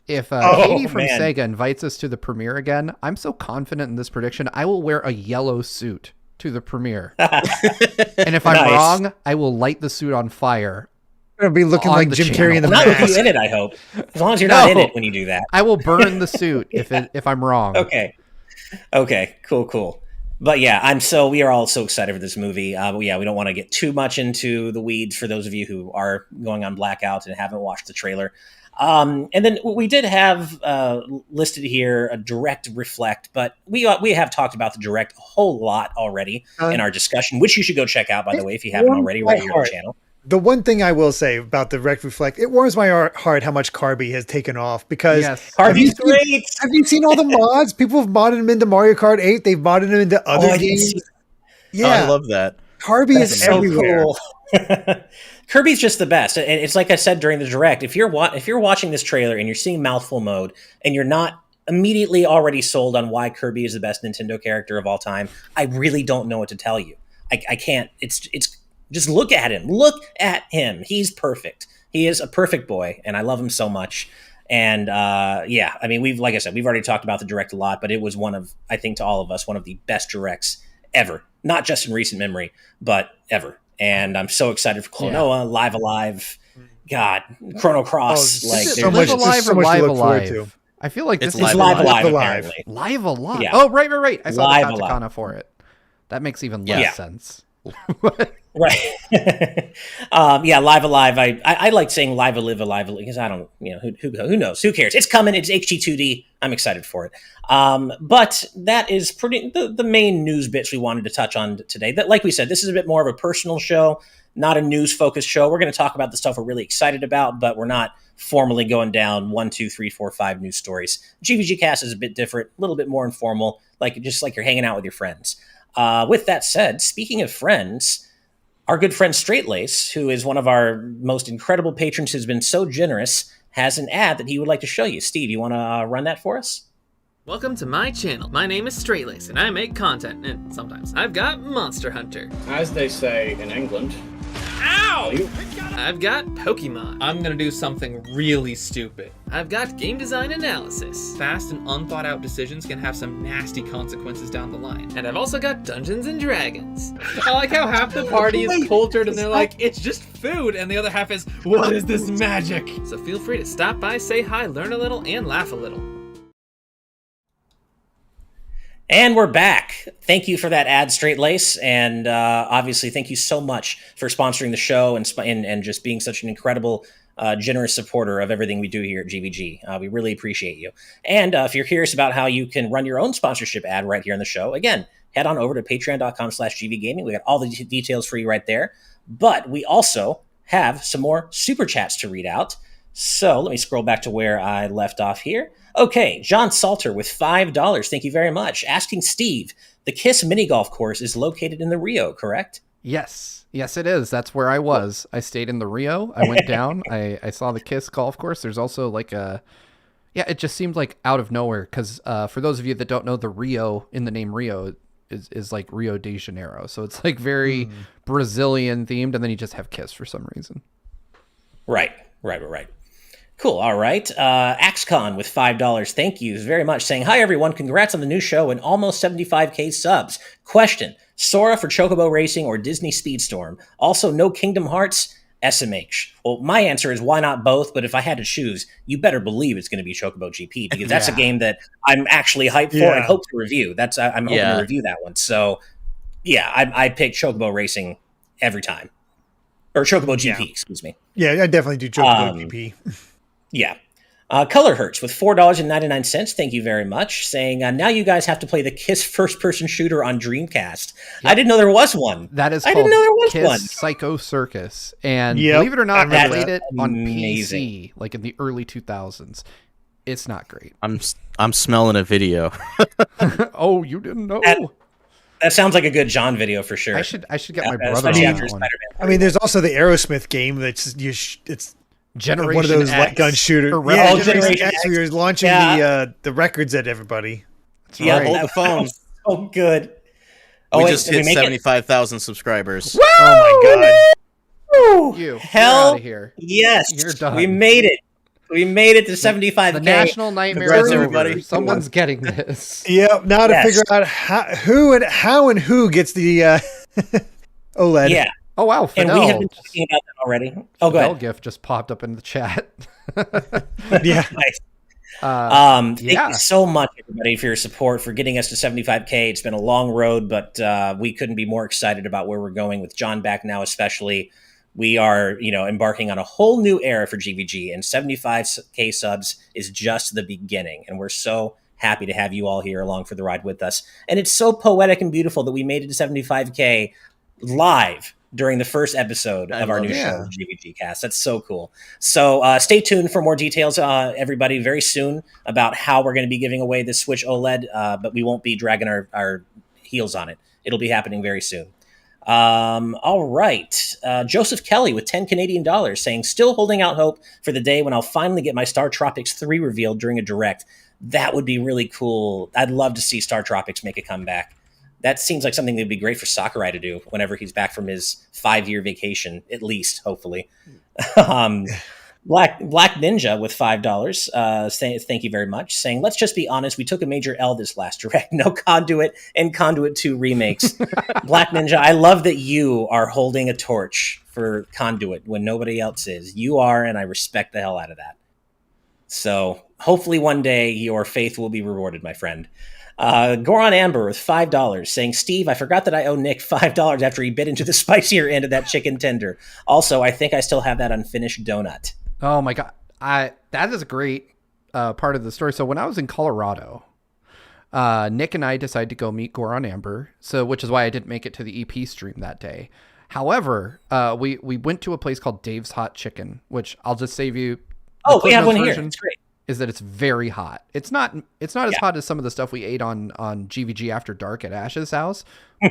If Katie from Sega invites us to the premiere again, I'm so confident in this prediction, I will wear a yellow suit to the premiere. And if I'm wrong, I will light the suit on fire. You're going to be looking like Jim Carrey in the Not mask. with you in it, I hope. As long as you're not in it when you do that. I will burn the suit if I'm wrong. Okay, cool. But yeah, we are all so excited for this movie. But yeah, we don't want to get too much into the weeds for those of you who are going on blackout and haven't watched the trailer. And then we did have listed here a direct reflect, but we have talked about the direct a whole lot already in our discussion, which you should go check out, by the way, if you haven't already, right here on the channel. The one thing I will say about the direct reflect, it warms my heart how much Kirby has taken off, because Kirby's great. Have you seen all the mods? People have modded him into Mario Kart 8. They've modded him into other games. Yeah, I love that. Kirby is so everywhere. Cool. Kirby's just the best. And it's like I said during the direct, if you're watching this trailer and you're seeing mouthful mode and you're not immediately already sold on why Kirby is the best Nintendo character of all time, I really don't know what to tell you. I can't. It's just look at him. Look at him. He's perfect. He is a perfect boy, and I love him so much. And yeah, I mean, like I said, we've already talked about the direct a lot, but it was I think to all of us, one of the best directs ever. Not just in recent memory, but ever. And I'm so excited for Klonoa, Live Alive, God, Chrono Cross. Live Alive or Live Alive? I feel like this is Live Alive. Live Alive. Yeah. Oh, right. I saw Live the katakana for it. That makes even less sense. Right. Live Alive. I like saying Live Alive because I don't, who knows? Who cares? It's coming. It's HD2D. I'm excited for it. But that is pretty the main news bits we wanted to touch on today. That, like we said, this is a bit more of a personal show, not a news focused show. We're going to talk about the stuff we're really excited about, but we're not formally going down 1, 2, 3, 4, 5 news stories. GVGcast is a bit different, a little bit more informal, just like you're hanging out with your friends. With that said, speaking of friends, our good friend Straightlace, who is one of our most incredible patrons who's been so generous, has an ad that he would like to show you. Steve, you want to run that for us? Welcome to my channel. My name is Straightlace, and I make content, and sometimes I've got Monster Hunter. As they say in England. Ow! I've got Pokemon. I'm gonna do something really stupid. I've got game design analysis. Fast and unthought out decisions can have some nasty consequences down the line. And I've also got Dungeons and Dragons. I like how half the party is cultured and they're like, it's just food, and the other half is, what is this magic? So feel free to stop by, say hi, learn a little, and laugh a little. And we're back. Thank you for that ad, Straightlace, and obviously thank you so much for sponsoring the show and just being such an incredible, generous supporter of everything we do here at GVG. We really appreciate you. And if you're curious about how you can run your own sponsorship ad right here on the show, again, head on over to patreon.com/GVGaming. We got all the details for you right there. But we also have some more super chats to read out. So let me scroll back to where I left off here. Okay, John Salter with $5. Thank you very much. Asking Steve, the KISS mini golf course is located in the Rio, correct? Yes, it is. That's where I was. I stayed in the Rio. I went down. I saw the KISS golf course. There's also it just seemed like out of nowhere because for those of you that don't know, the Rio in the name Rio is like Rio de Janeiro. So it's like very Brazilian themed, and then you just have KISS for some reason. Right. Cool. All right. AxeCon with $5. Thank you very much. Saying, hi, everyone. Congrats on the new show and almost 75K subs. Question, Sora for Chocobo Racing or Disney Speedstorm? Also, no Kingdom Hearts? SMH. Well, my answer is why not both? But if I had to choose, you better believe it's going to be Chocobo GP because that's a game that I'm actually hyped for and hope to review. I'm hoping to review that one. So, yeah, I pick Chocobo Racing every time. Or Chocobo GP, excuse me. Yeah, I definitely do Chocobo GP. Yeah. Color Hurts with $4.99. Thank you very much. Saying, now you guys have to play the KISS first-person shooter on Dreamcast. Yep. I didn't know there was one. That is I called didn't know there was KISS one. Psycho Circus. And believe it or not, I played it on amazing. PC, like in the early 2000s. It's not great. I'm smelling a video. Oh, you didn't know? That sounds like a good John video for sure. I should get my brother on that one. I mean, there's also the Aerosmith game that's it's Generation one of those X. light gun shooters. Yeah, Generation X, where you're launching the records at everybody. Hold the phone. So good. We just hit 75,000 subscribers. Woo! Oh my god! You're Hell out of here. Yes, You're done. We made it. We made it to 75K. The national nightmare Congrats, is over. everybody. Someone's getting this. Yep. Now to figure out how and who gets the OLED. Yeah. Oh wow, Fidel. And we have been talking about that already. Oh, go Fidel ahead. GIF just popped up in the chat. Yeah. Nice. Thank Yeah. you so much, everybody, for your support, for getting us to 75K. It's been a long road, but we couldn't be more excited about where we're going with John back now, especially. We are, embarking on a whole new era for GVG, and 75K subs is just the beginning. And we're so happy to have you all here along for the ride with us. And it's so poetic and beautiful that we made it to 75K live during the first episode of our new show, GVGCast. That's so cool. So stay tuned for more details, everybody, very soon about how we're going to be giving away the Switch OLED, but we won't be dragging our heels on it. It'll be happening very soon. All right. Joseph Kelly with 10 Canadian dollars saying, still holding out hope for the day when I'll finally get my Star Tropics 3 revealed during a direct. That would be really cool. I'd love to see Star Tropics make a comeback. That seems like something that would be great for Sakurai to do whenever he's back from his 5-year vacation, at least, hopefully. Black Ninja with $5, saying thank you very much, saying, let's just be honest, we took a major L this last direct. No Conduit and Conduit 2 remakes. Black Ninja, I love that you are holding a torch for Conduit when nobody else is. You are, and I respect the hell out of that. So hopefully one day your faith will be rewarded, my friend. Goron Amber with $5 saying, Steve, I forgot that I owe Nick $5 after he bit into the spicier end of that chicken tender. Also, I think I still have that unfinished donut. Oh my God. That is a great part of the story. So when I was in Colorado, Nick and I decided to go meet Goron Amber. Which is why I didn't make it to the EP stream that day. However, we went to a place called Dave's Hot Chicken, which I'll just save you. Oh, we have one here. It's great. Is that it's very hot. It's not as hot as some of the stuff we ate on GVG After Dark at Ash's house,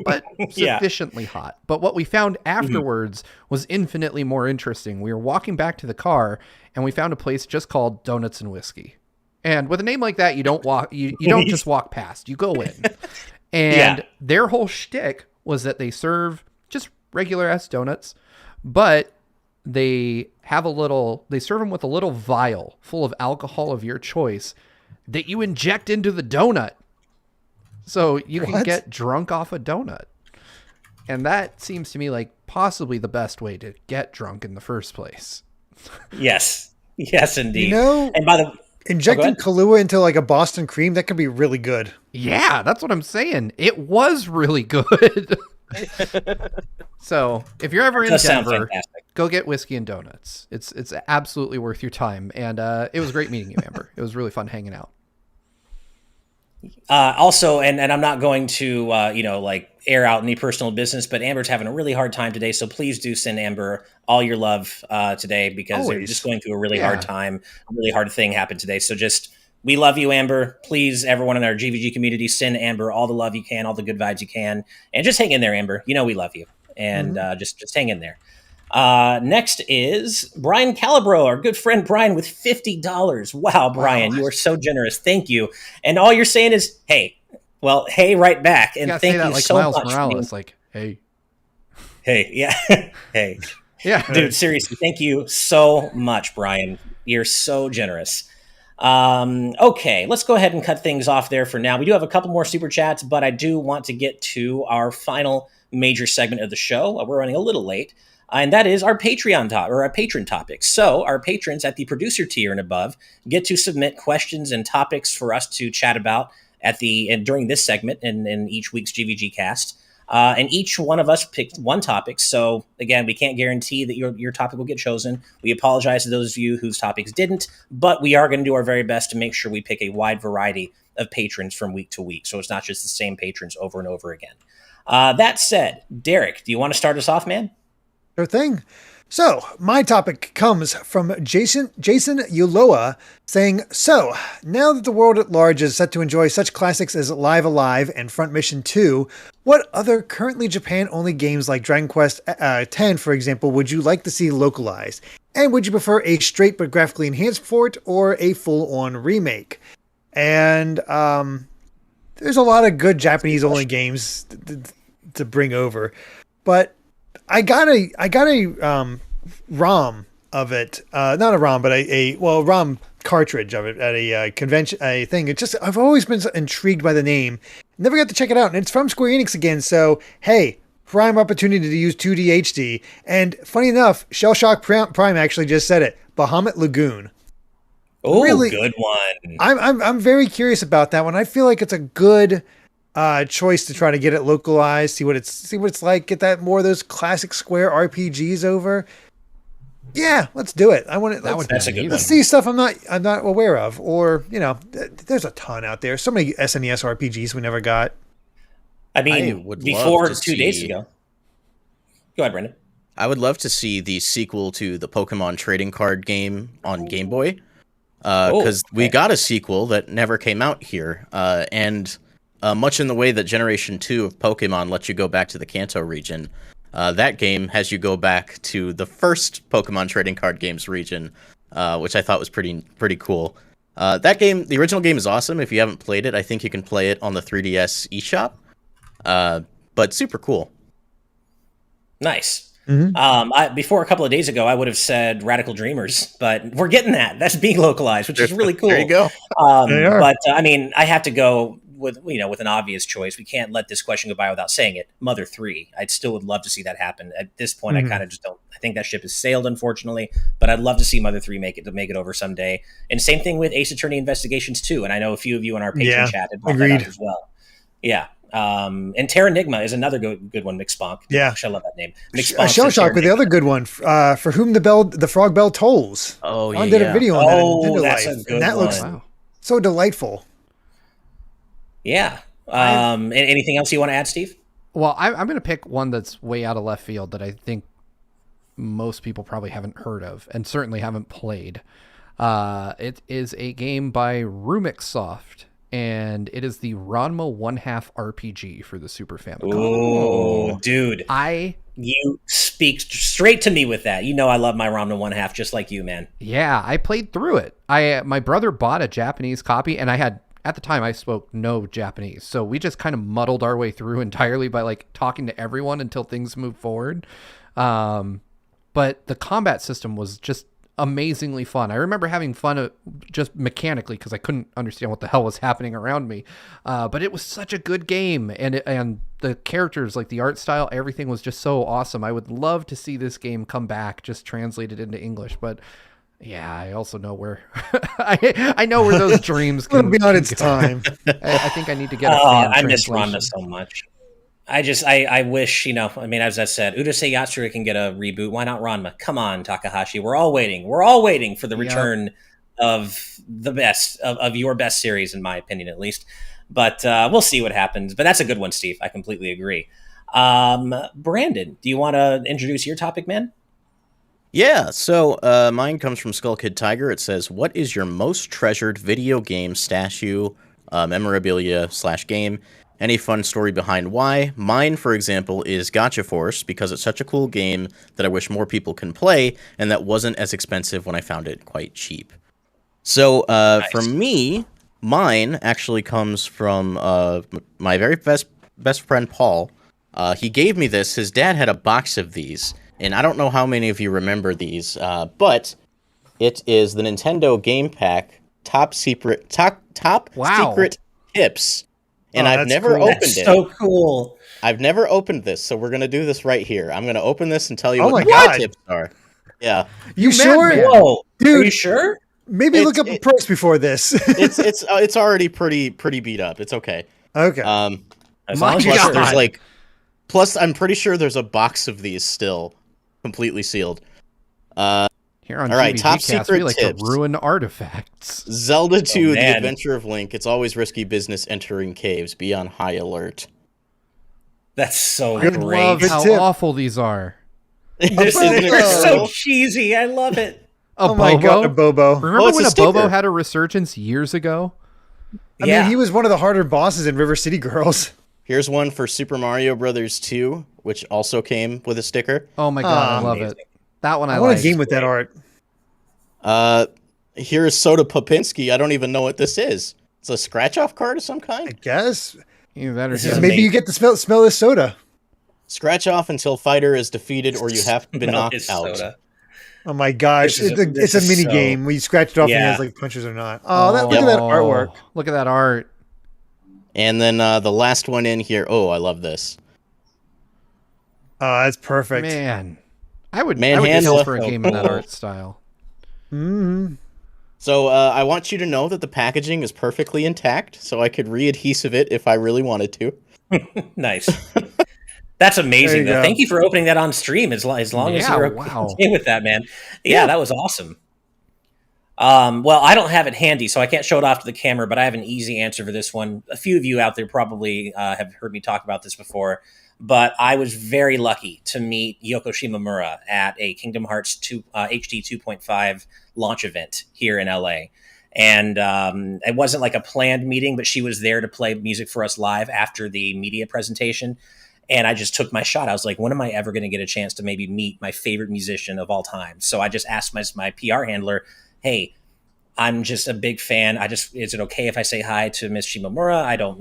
but sufficiently hot. But what we found afterwards was infinitely more interesting. We were walking back to the car and we found a place just called Donuts and Whiskey. And with a name like that, you don't walk you don't just walk past, you go in. And their whole shtick was that they serve just regular ass donuts, but they serve them with a little vial full of alcohol of your choice that you inject into the donut. So you can get drunk off a donut. And that seems to me like possibly the best way to get drunk in the first place. Yes. Yes, indeed. And by the injecting Kahlua into like a Boston cream, that could be really good. Yeah, that's what I'm saying. It was really good. So if you're ever in Denver, go get whiskey and donuts. It's absolutely worth your time. And it was great meeting you, Amber. It was really fun hanging out. Also, and I'm not going to air out any personal business, but Amber's having a really hard time today. So please do send Amber all your love today, because they're just going through a really hard time. A really hard thing happened today. So we love you, Amber. Please, everyone in our GVG community, send Amber all the love you can, all the good vibes you can, and just hang in there, Amber. We love you, and just hang in there. Next is Brian Calabro, our good friend Brian, with $50. Wow, Brian, you are so generous. Thank you. And all you're saying is, hey right back. And thank you so Miles much. Morales, like, hey, yeah, hey, yeah, dude. Seriously, thank you so much, Brian. You're so generous. Okay, let's go ahead and cut things off there for now. We do have a couple more super chats, but I do want to get to our final major segment of the show. We're running a little late. And that is our Patreon our patron topics. So our patrons at the producer tier and above get to submit questions and topics for us to chat about during this segment in each week's GVG cast. And each one of us picked one topic. So again, we can't guarantee that your topic will get chosen. We apologize to those of you whose topics didn't, but we are going to do our very best to make sure we pick a wide variety of patrons from week to week. So it's not just the same patrons over and over again. That said, Derek, do you want to start us off, man? Sure thing. So my topic comes from Jason Uloa saying, so now that the world at large is set to enjoy such classics as Live Alive and Front Mission 2, what other currently Japan-only games like Dragon Quest X, for example, would you like to see localized? And would you prefer a straight but graphically enhanced port or a full-on remake? And there's a lot of good Japanese-only games to bring over, but I got a ROM of it, not a ROM, but a ROM cartridge of it at a convention, a thing. I've always been intrigued by the name. Never got to check it out, and it's from Square Enix again. So hey, prime opportunity to use 2D HD. And funny enough, Shell Shock Prime actually just said it. Bahamut Lagoon. Oh, Really? good one. I'm very curious about that one. I feel like it's a good choice to try to get it localized, see what it's like, get that more of those classic Square RPGs over. Yeah, let's do it. I want it. That's a good one. Let's see stuff I'm not aware of, or there's a ton out there. So many SNES RPGs we never got. I mean, before 2 days ago. Go ahead, Brendan. I would love to see the sequel to the Pokemon trading card game on Game Boy. Because we got a sequel that never came out here. And much in the way that Generation 2 of Pokemon lets you go back to the Kanto region, that game has you go back to the first Pokemon trading card games region, which I thought was pretty cool. That game, the original game, is awesome. If you haven't played it, I think you can play it on the 3DS eShop. But super cool. Nice. Mm-hmm. Before a couple of days ago, I would have said Radical Dreamers, but we're getting that. That's being localized, which is really cool. There you go. But I mean, I have to go with an obvious choice. We can't let this question go by without saying it. Mother 3. I still would love to see that happen. At this point, I kind of just don't. I think that ship has sailed, unfortunately. But I'd love to see Mother 3 make it over someday. And same thing with Ace Attorney Investigations 2. And I know a few of you in our Patreon chat had brought that up as well. Yeah. And Terranigma is another good one, McSponk. Yeah. I love that name. Shell Shock with the other good one, For Whom the Frog Bell Tolls. Oh, yeah. I did a video on that. Nintendo that's Life, a good and that one. looks so delightful. Yeah. Anything else you want to add, Steve? Well, I'm going to pick one that's way out of left field that I think most people probably haven't heard of and certainly haven't played. It is a game by Rumixsoft, and it is the Ranma 1/2 RPG for the Super Famicom. Oh, dude. You speak straight to me with that. You know I love my Ranma 1/2 just like you, man. Yeah, I played through it. My brother bought a Japanese copy, and at the time I spoke no Japanese. So we just kind of muddled our way through entirely by like talking to everyone until things moved forward. But the combat system was just amazingly fun. I remember having fun just mechanically because I couldn't understand what the hell was happening around me. But it was such a good game, and the characters, like the art style, everything was just so awesome. I would love to see this game come back, just translated into English. But yeah, I also know where I know where those dreams can be on its time. I think I need to get a fan I miss translation. Ranma so much. I wish, as I said, Urusei Yatsura can get a reboot. Why not Ranma? Come on, Takahashi. We're all waiting. We're all waiting for the return of the best, of your best series, in my opinion, at least. But we'll see what happens. But that's a good one, Steve. I completely agree. Brandon, do you want to introduce your topic, man? Yeah, so mine comes from Skull Kid Tiger. It says, what is your most treasured video game statue, memorabilia / game? Any fun story behind why? Mine, for example, is Gotcha Force, because it's such a cool game that I wish more people can play, and that wasn't as expensive when I found it quite cheap. So Nice. For me, mine actually comes from my very best friend, Paul. He gave me this. His dad had a box of these, and I don't know how many of you remember these, but it is the Nintendo Game Pack Top Secret Tips. And I've never opened it. So cool. I've never opened this, so we're going to do this right here. I'm going to open this and tell you what the tips are. Yeah. You sure? Whoa. Dude, are you sure? Maybe look up a price before this. It's already pretty beat up. It's okay. Okay. As long as you're Plus, sure. there's I'm pretty sure there's a box of these still, completely sealed. Here on all right, GVGcast, top secret we like tips. to ruin artifacts. Zelda 2, The man. Adventure of Link. It's always risky business entering caves. Be on high alert. That's so I great. love Good how tip. awful these are. Isn't it They're so adorable? cheesy. I love it. A Oh my God, a Bobo. Remember it's when a a Bobo sticker. had a resurgence years ago? I mean, he was one of the harder bosses in River City Girls. Here's one for Super Mario Brothers 2, which also came with a sticker. Oh my God, I love amazing. it. That one I I want like. a game with that art. Here's Soda Popinski. I don't even know what this is. It's a scratch-off card of some I kind? guess. You better This get is it. Maybe you get to smell this soda. Scratch off until fighter is defeated or you have been Milk knocked is out. soda. Oh my gosh. This is It's a mini so- game where you scratch it off and it Yeah. has like punches or not. Oh, look at that artwork. Look at that art. And then the last one in here. Oh, I love this. Oh, that's perfect. Man. I would Manhandle. kill for a game in that art style. Mm-hmm. So I want you to know that the packaging is perfectly intact, so I could re-adhesive it if I really wanted to. Nice. That's amazing, though. go. Thank you for opening that on stream. As long as you're okay with that, man. Yeah, that was awesome. Well, I don't have it handy, so I can't show it off to the camera, but I have an easy answer for this one. A few of you out there probably have heard me talk about this before, but I was very lucky to meet Yoko Shimomura at a Kingdom Hearts 2, HD 2.5 launch event here in LA. And it wasn't like a planned meeting, but she was there to play music for us live after the media presentation. And I just took my shot. I was like, when am I ever going to get a chance to maybe meet my favorite musician of all time? So I just asked my PR handler, hey, I'm just a big fan. Is it okay if I say hi to Miss Shimomura? I don't,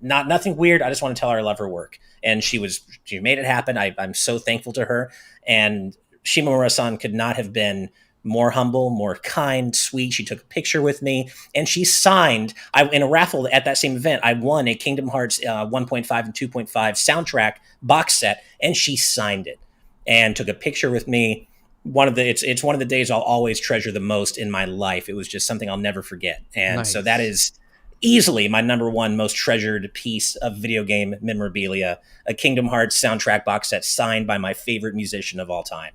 nothing weird. I just want to tell her I love her work. And she made it happen. I'm so thankful to her. And Shimomura-san could not have been more humble, more kind, sweet. She took a picture with me and she signed, in a raffle at that same event, I won a Kingdom Hearts 1.5 and 2.5 soundtrack box set, and she signed it and took a picture with me. It's one of the days I'll always treasure the most in my life. It was just something I'll never forget. And so that is easily my number one most treasured piece of video game memorabilia, a Kingdom Hearts soundtrack box set signed by my favorite musician of all time.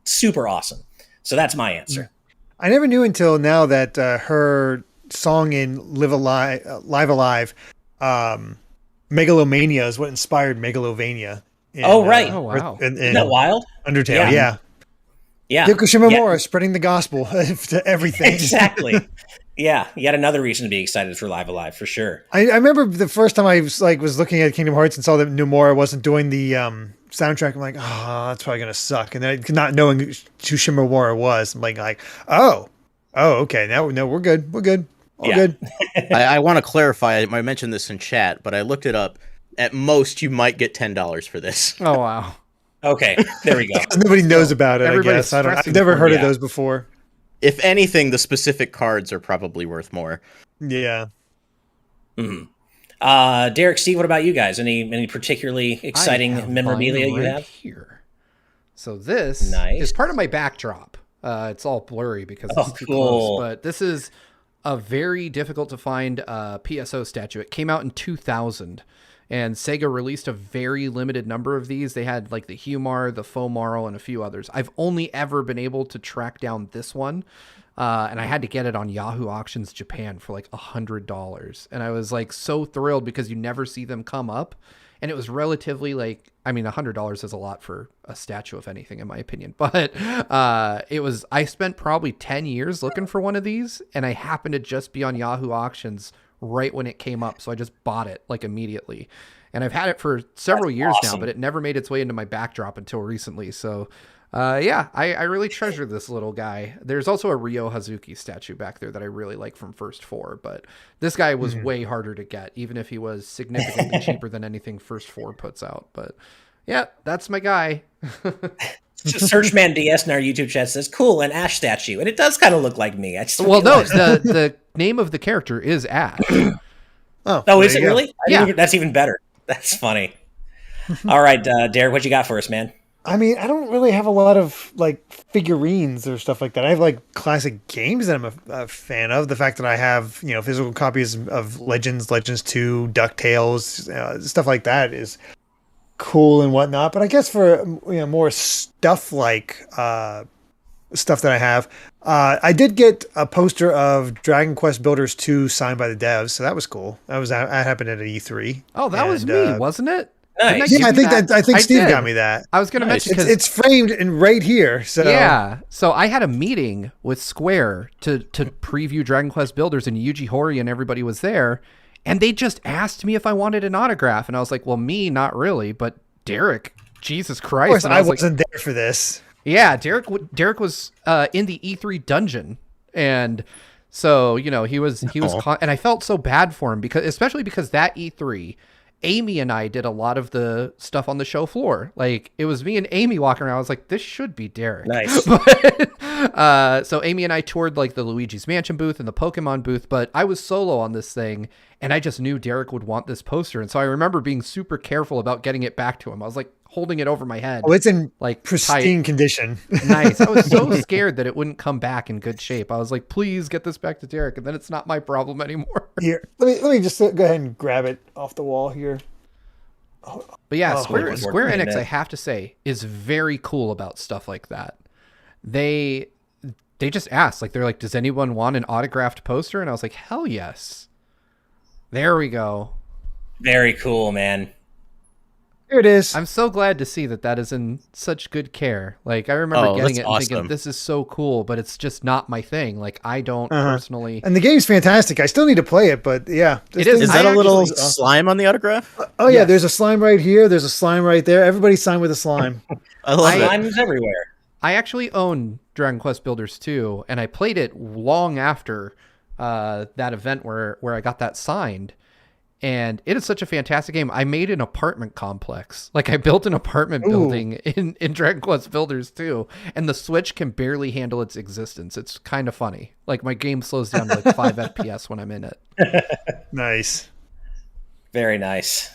Super awesome. So that's my answer. I never knew until now that her song in Live Alive, Megalomania is what inspired Megalovania. Right. Oh, wow. Isn't that wild? Undertale, yeah. Yoko Shimomura spreading the gospel to everything. Exactly. Yeah, yet another reason to be excited for Live Alive, for sure. I remember the first time I was looking at Kingdom Hearts and saw that Nomura wasn't doing the soundtrack. I'm like, oh, that's probably gonna suck. And then not knowing who Shimomura was, I'm like, oh, okay, now we're good, all good. I want to clarify. I mentioned this in chat, but I looked it up. At most, you might get $10 for this. Oh wow. Okay, there we go. Nobody knows about it. I guess I've never heard of those before. If anything, the specific cards are probably worth more. Yeah. Mm-hmm. Derek, Steve, what about you guys? Any particularly exciting memorabilia you have here? So this is part of my backdrop. It's all blurry because it's too close, but this is a very difficult to find PSO statue. It came out in 2000. And Sega released a very limited number of these. They had like the Humar, the Fomar, and a few others. I've only ever been able to track down this one. And I had to get it on Yahoo Auctions Japan for like $100. And I was like so thrilled because you never see them come up. And it was relatively $100 is a lot for a statue, if anything, in my opinion. But I spent probably 10 years looking for one of these. And I happened to just be on Yahoo Auctions right when it came up. So I just bought it like immediately. And I've had it for several years now, but it never made its way into my backdrop until recently. So I really treasure this little guy. There's also a Ryo Hazuki statue back there that I really like from First 4, but this guy was way harder to get, even if he was significantly cheaper than anything First 4 puts out. But yeah, that's my guy. Searchman DS in our YouTube chat says, cool, an Ash statue. And it does kind of look like me. The name of the character is Ash. Oh, is it really? Yeah. That's even better. That's funny. All right, Derek, what you got for us, man? I mean, I don't really have a lot of like figurines or stuff like that. I have like classic games that I'm a fan of. The fact that I have, physical copies of Legends 2, DuckTales, stuff like that is cool and whatnot. But I guess for more stuff like stuff that I have, I did get a poster of Dragon Quest Builders 2 signed by the devs, so that was cool. That happened at E3. Oh, that was me, wasn't it? Nice. Yeah, I think Steve got me that. I was going to mention because it's framed and right here. So yeah, so I had a meeting with Square to preview Dragon Quest Builders, and Yuji Horii and everybody was there, and they just asked me if I wanted an autograph, and I was like, "Well, me, not really, but Derek, Jesus Christ!" Of course, and I wasn't there for this. Yeah, Derek was in the E3 dungeon, and so he was, and I felt so bad for him especially because that E3. Amy and I did a lot of the stuff on the show floor. Like, it was me and Amy walking around. I was like, this should be Derek. Nice. So Amy and I toured like the Luigi's Mansion booth and the Pokemon booth, but I was solo on this thing, and I just knew Derek would want this poster. And so I remember being super careful about getting it back to him. I was like, holding it over my head. Oh, it's in like pristine tight. condition. Nice. I was so scared that it wouldn't come back in good shape. I was like, please get this back to Derek, and then it's not my problem anymore. Here, let me just go ahead and grab it off the wall here. But yeah, Oh, Square Enix, that. I have to say, is very cool about stuff like that. They just asked, like, they're like, does anyone want an autographed poster? And I was like, hell yes. There we go. Very cool, man. Here it is. I'm so glad to see that is in such good care. Like, I remember getting it and thinking, this is so cool, but it's just not my thing. Like, I don't personally. And the game's fantastic. I still need to play it, but yeah. It is. Is that a little slime on the autograph? Oh, yeah. There's a slime right here. There's a slime right there. Everybody signed with a slime. I love it. Slime's everywhere. I actually own Dragon Quest Builders 2, and I played it long after that event where I got that signed. And it is such a fantastic game. I made an apartment complex. Like, I built an apartment building in Dragon Quest Builders 2, and the Switch can barely handle its existence. It's kind of funny. Like, my game slows down to like 5 FPS when I'm in it. Nice. Very nice.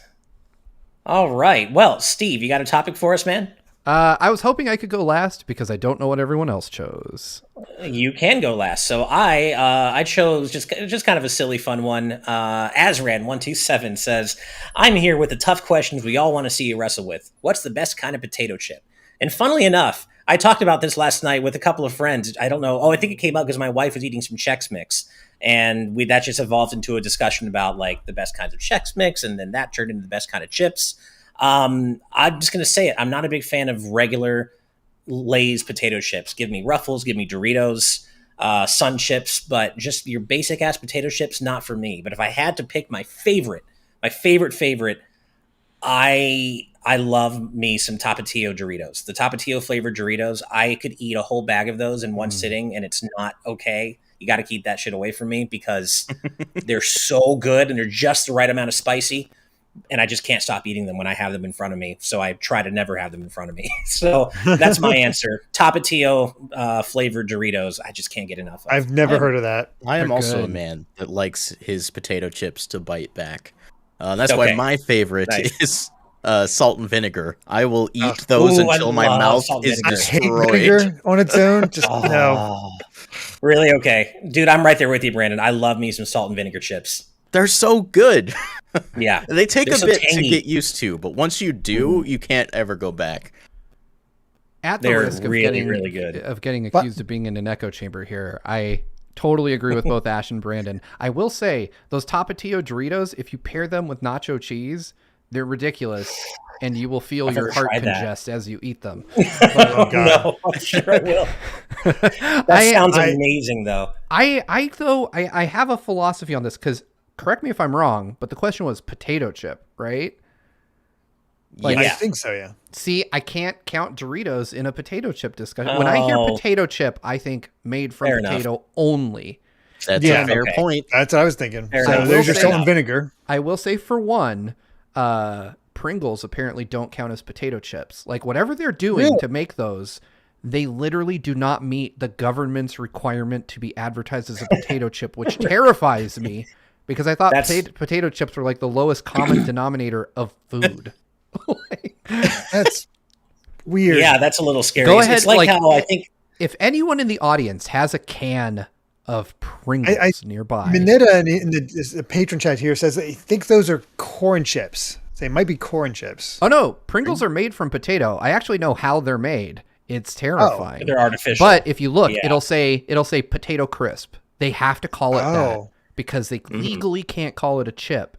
All right. Well, Steve, you got a topic for us, man? I was hoping I could go last because I don't know what everyone else chose. You can go last. So I chose just kind of a silly, fun one. Azran127 says, I'm here with the tough questions we all want to see you wrestle with. What's the best kind of potato chip? And funnily enough, I talked about this last night with a couple of friends. I don't know. Oh, I think it came up because my wife was eating some Chex Mix. And that just evolved into a discussion about like the best kinds of Chex Mix. And then that turned into the best kind of chips. I'm just going to say it. I'm not a big fan of regular Lay's potato chips. Give me Ruffles, give me Doritos, Sun Chips, but just your basic ass potato chips, not for me. But if I had to pick my favorite, I love me some Tapatio Doritos. The Tapatio flavored Doritos, I could eat a whole bag of those in one sitting and it's not okay. You got to keep that shit away from me because they're so good and they're just the right amount of spicy. And I just can't stop eating them when I have them in front of me. So I try to never have them in front of me. So that's my answer. Tapatio flavored Doritos. I just can't get enough of. I've never heard of that. I am They're also a good. man that likes his potato chips to bite back. That's why my favorite is salt and vinegar. I will eat those until my mouth is I hate destroyed. vinegar on its own. Just no. Really? Okay. Dude, I'm right there with you, Brandon. I love me some salt and vinegar chips. They're so good. Yeah. They take They're a so bit tangy. to get used to, but once you do, you can't ever go back. At the They're risk of really, getting really good. of getting accused of being in an echo chamber here, I totally agree with both Ash and Brandon. I will say those Tapatio Doritos, if you pair them with nacho cheese, they're ridiculous, and you will feel your heart congest as you eat them. Oh, no, I'm sure I will. That sounds amazing, though. I have a philosophy on this because correct me if I'm wrong, but the question was potato chip, right? Like, I think so, yeah. See, I can't count Doritos in a potato chip discussion. When I hear potato chip, I think made from potato only. That's a fair point. That's what I was thinking. So there's your salt and vinegar. I will say for one, Pringles apparently don't count as potato chips. Like whatever they're doing to make those, they literally do not meet the government's requirement to be advertised as a potato chip, which terrifies me because I thought potato chips were like the lowest common denominator of food. That's weird. Yeah, that's a little scary. Go ahead. It's like how I think if anyone in the audience has a can of Pringles nearby. Minetta in the patron chat here says they think those are corn chips. They might be corn chips. Oh no, Pringles are made from potato. I actually know how they're made. It's terrifying. they're artificial. But if you look, it'll say potato crisp. They have to call it that because they legally can't call it a chip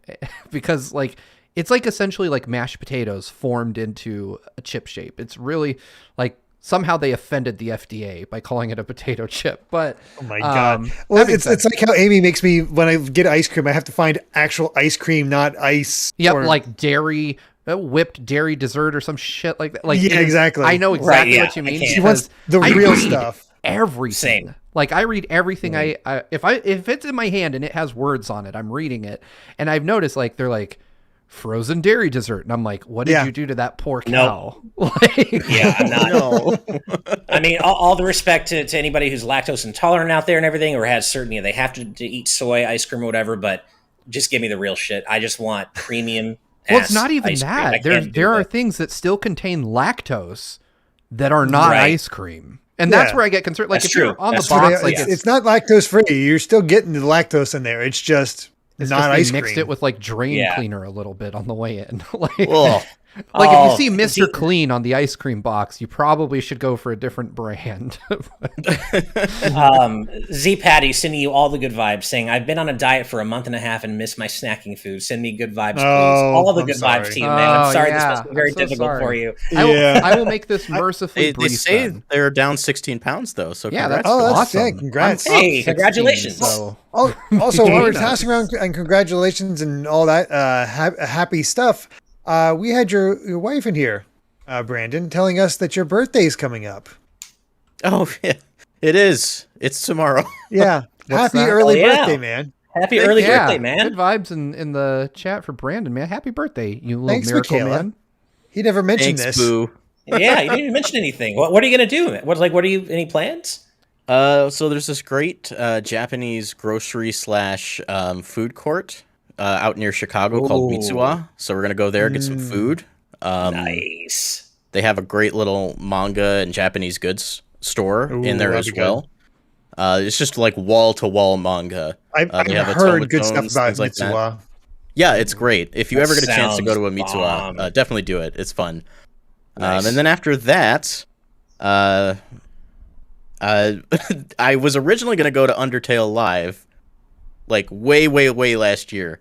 because like it's like essentially like mashed potatoes formed into a chip shape. It's really like somehow they offended the FDA by calling it a potato chip. But oh my god! Well, it's like how Amy makes me when I get ice cream. I have to find actual ice cream, not ice. Yep, like dairy. Whipped dairy dessert or some shit like that. Like exactly. I know exactly what you mean. She wants the real stuff. Everything. Same. Like I read everything. If it's in my hand and it has words on it, I'm reading it, and I've noticed like they're like frozen dairy dessert, and I'm like, what did you do to that poor cow? I'm not. No. I mean, all the respect to anybody who's lactose intolerant out there and everything, or has certainly they have to eat soy ice cream or whatever, but just give me the real shit. I just want premium Well, it's not even ice cream. I that. can't do There are that. things that still contain lactose that are not Right. ice cream. And that's Yeah. where I get concerned. Like That's if you're true. on That's the true. box, like It's not lactose free. You're still getting the lactose in there. It's just it's not just ice they mixed cream. it with like drain Yeah. cleaner a little bit on the way in. like Well, like Oh, if you see Mr. see- Clean on the ice cream box, you probably should go for a different brand. Z Patty sending you all the good vibes, saying, I've been on a diet for a month and a half and miss my snacking food. Send me good vibes, please. Oh, All the I'm good sorry. vibes to you, man. I'm Oh, sorry yeah. this must be very I'm so difficult sorry. for you. Yeah. I will make this mercifully they brief. say then. they're down 16 pounds though. So Yeah, congrats that's Oh, to them. that's awesome. sick. Congrats. I'm up Hey, 16, congratulations. So Also, while we're Nice. tossing around and congratulations and all that happy stuff, we had your wife in here, Brandon, telling us that your birthday's coming up. Oh yeah, it is. It's tomorrow. Yeah. What's Happy that? early Oh, yeah. birthday, man. Happy early yeah, birthday, man. good vibes in the chat for Brandon, man. Happy birthday, you little Thanks, miracle Michaela. man. He never mentioned Thanks, this. boo. Yeah, you didn't even mention anything. What are you going to do? What are you, any plans? So there's this great Japanese grocery slash food court out near Chicago called Ooh. Mitsuwa. So we're gonna go there, get some food. Nice. They have a great little manga and Japanese goods store in there that'd as be good. well. It's just like wall to wall manga. I've They have heard good stuff automatons, about things like that. Mitsuwa. Yeah, it's great. If you That ever get a chance to go to a sounds Mitsuwa, bomb. definitely do it. It's fun. Nice. And then after that, I was originally going to go to Undertale Live, like way last year.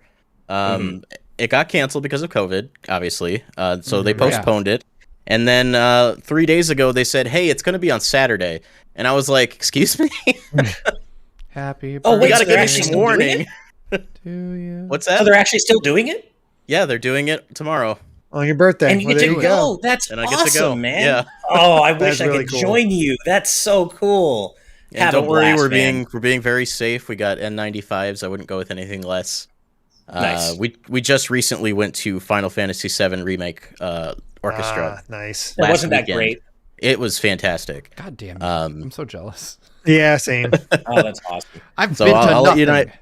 It got canceled because of COVID, obviously. So they postponed it. And then 3 days ago, they said, hey, it's going to be on Saturday. And I was like, excuse me? Happy Oh, birthday wait, You got to they're give me actually some still doing warning. to you. What's So that? they're actually still doing it? Yeah, they're doing it tomorrow. On your birthday. And you Well, get there to you go. That's And I awesome, get to go. man. Yeah. Oh, I wish That's I really could cool. join you. That's so cool. And Have don't a worry, blast, man. we're being very safe. We got N95s. I wouldn't go with anything less. Nice. We just recently went to Final Fantasy VII Remake Orchestra. Nice. It last wasn't that weekend. great. It was fantastic. God damn it. Um, I'm so jealous. Yeah, same. Oh, that's awesome. I've So been to I'll let you nothing. know-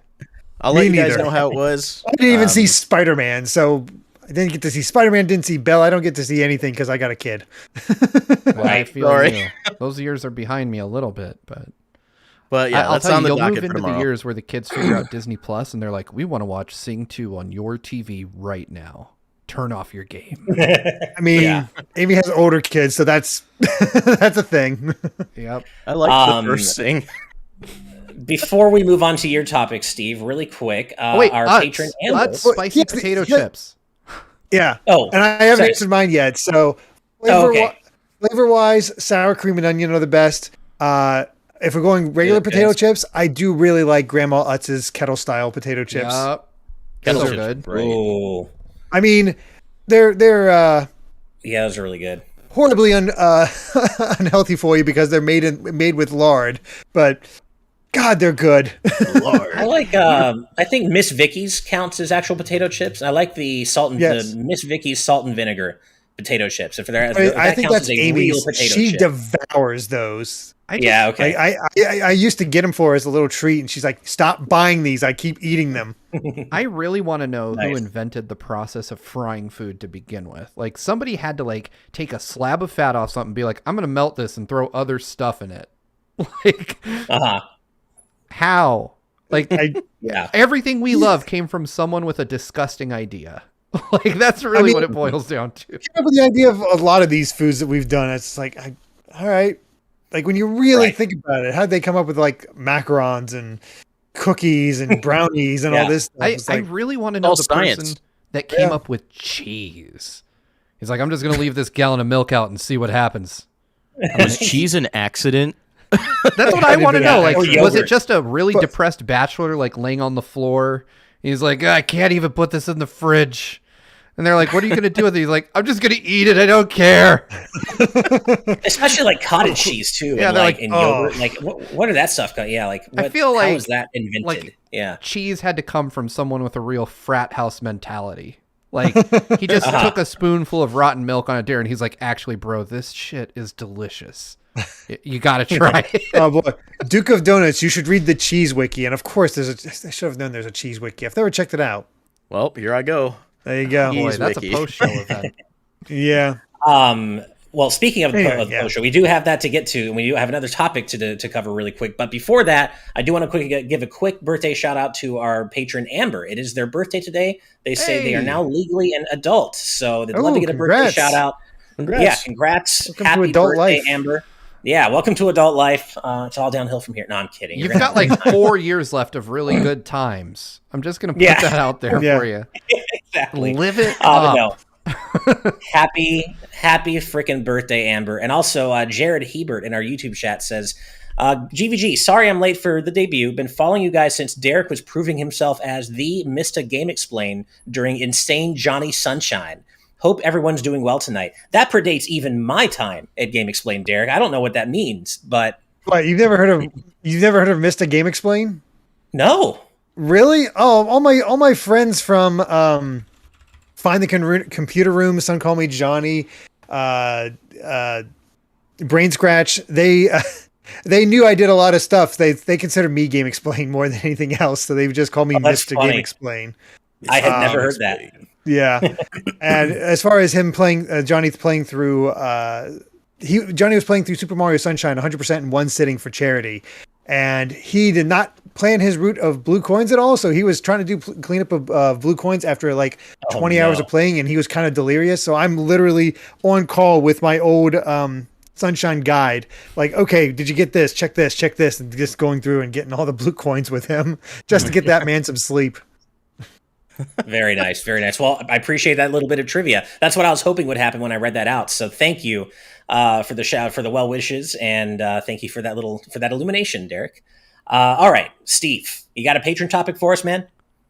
I'll Me let you guys neither. know how it was. I didn't even see Um, Spider-Man, so I didn't get to see Spider-Man, didn't see Belle. I don't get to see anything because I got a kid. Well, I feel Sorry. you. Those years are behind me a little bit, but But yeah, I'll that's tell on you, the you'll move docket for into the tomorrow. years where the kids figure out Disney Plus and they're like, we want to watch Sing 2 on your TV right now. Turn off your game. I mean, Yeah. Amy has older kids, so that's that's a thing. Yep. I like the first thing. Before we move on to your topic, Steve, really quick, Wait, our patron Amber. spicy Yes, potato yeah. chips. Yeah. Oh, And I haven't sorry. answered mine yet. So okay. flavor wise, sour cream and onion are the best. If we're going regular Good, potato yes. chips, I do really like Grandma Utz's kettle style potato chips. Yep. Kettle Those are chips, good. right. Ooh. I mean, they're Yeah, those are really good. horribly unhealthy for you because they're made with lard, but God, they're good. I like. I think Miss Vicky's counts as actual potato chips. I like the Yes. the Miss Vicky's salt and vinegar potato chips. If they're, I think that's as a real Amy's. potato She chip. devours those. Yeah. Okay. I used to get them for her as a little treat, and she's like, "Stop buying these! I keep eating them." I really want to know who Nice. invented the process of frying food to begin with. Like somebody had to like take a slab of fat off something and be like, I'm going to melt this and throw other stuff in it. Like Uh-huh. how? Like Yeah. everything we love came from someone with a disgusting idea. Like that's really what it boils down to. Remember the idea of a lot of these foods that we've done? It's like, all right, like when you really Right. think about it, how'd they come up with like macarons and cookies and brownies and all Yeah. this stuff? I It's like, really want to know all the science. person that came Yeah. up with cheese. He's like, I'm just going to leave this gallon of milk out and see what happens. Was cheese an accident? That's what I want to know. Like, Or was it yogurt. just a really But- depressed bachelor, like laying on the floor? He's like, I can't even put this in the fridge. And they're like, what are you going to do with it? He's like, I'm just going to eat it. I don't care. Especially like cottage cheese too. Yeah, and they're like like, in oh. yogurt. Like what did that stuff go? Yeah. Like I what, feel how like- was that invented? like- yeah. Cheese had to come from someone with a real frat house mentality. Like, he just Uh-huh. took a spoonful of rotten milk on a dare and he's like, actually, bro, this shit is delicious. You got to try it. oh boy, Duke of Donuts. You should read the cheese wiki, and of course, I should have known there's a cheese wiki. I've never checked it out. Well, here I go. There you go. Boy, Jeez, that's Wiki. a post-show event. Yeah. Well, speaking of Anyway, the post show, we do have that to get to, and we do have another topic to cover really quick. But before that, I do want to give a quick birthday shout out to our patron Amber. It is their birthday today. They say they are now legally an adult, so they'd love to get a birthday shout out. Congrats. Yeah, congrats! Welcome Happy to adult birthday, life. Amber. Yeah, welcome to adult life. It's all downhill from here. No, I'm kidding. You've got like 4 years left of really good times. I'm just going to put that out there for you. Exactly. Live it up. No. happy freaking birthday, Amber. And also Jared Hebert in our YouTube chat says, GVG, sorry I'm late for the debut. Been following you guys since Derek was proving himself as the Mr. Game Explain during Insane Johnny Sunshine. Hope everyone's doing well tonight. That predates even my time at Game Explain, Derek. I don't know what that means, but What, you've never heard of Mr. Game Explain? no. Really? Oh, all my friends from Find the Computer Room, Some Call Me Johnny, Brain Scratch, they knew I did a lot of stuff. They consider me Game Explain more than anything else, so they would just call me that's Mr. funny. Game Explain. I had never heard that. Yeah. And as far as him playing, Johnny playing through, Johnny was playing through Super Mario Sunshine 100% in one sitting for charity. And he did not plan his route of blue coins at all. So he was trying to do cleanup of blue coins after like 20 hours of playing, and he was kind of delirious. So I'm literally on call with my old Sunshine guide. Like, okay, did you get this? Check this, and just going through and getting all the blue coins with him just to get that man some sleep. Very nice, very nice. Well, I appreciate that little bit of trivia. That's what I was hoping would happen when I read that out. So thank you for the shout, for the well wishes, and thank you for that illumination, Derek. All right, Steve, you got a patron topic for us, man?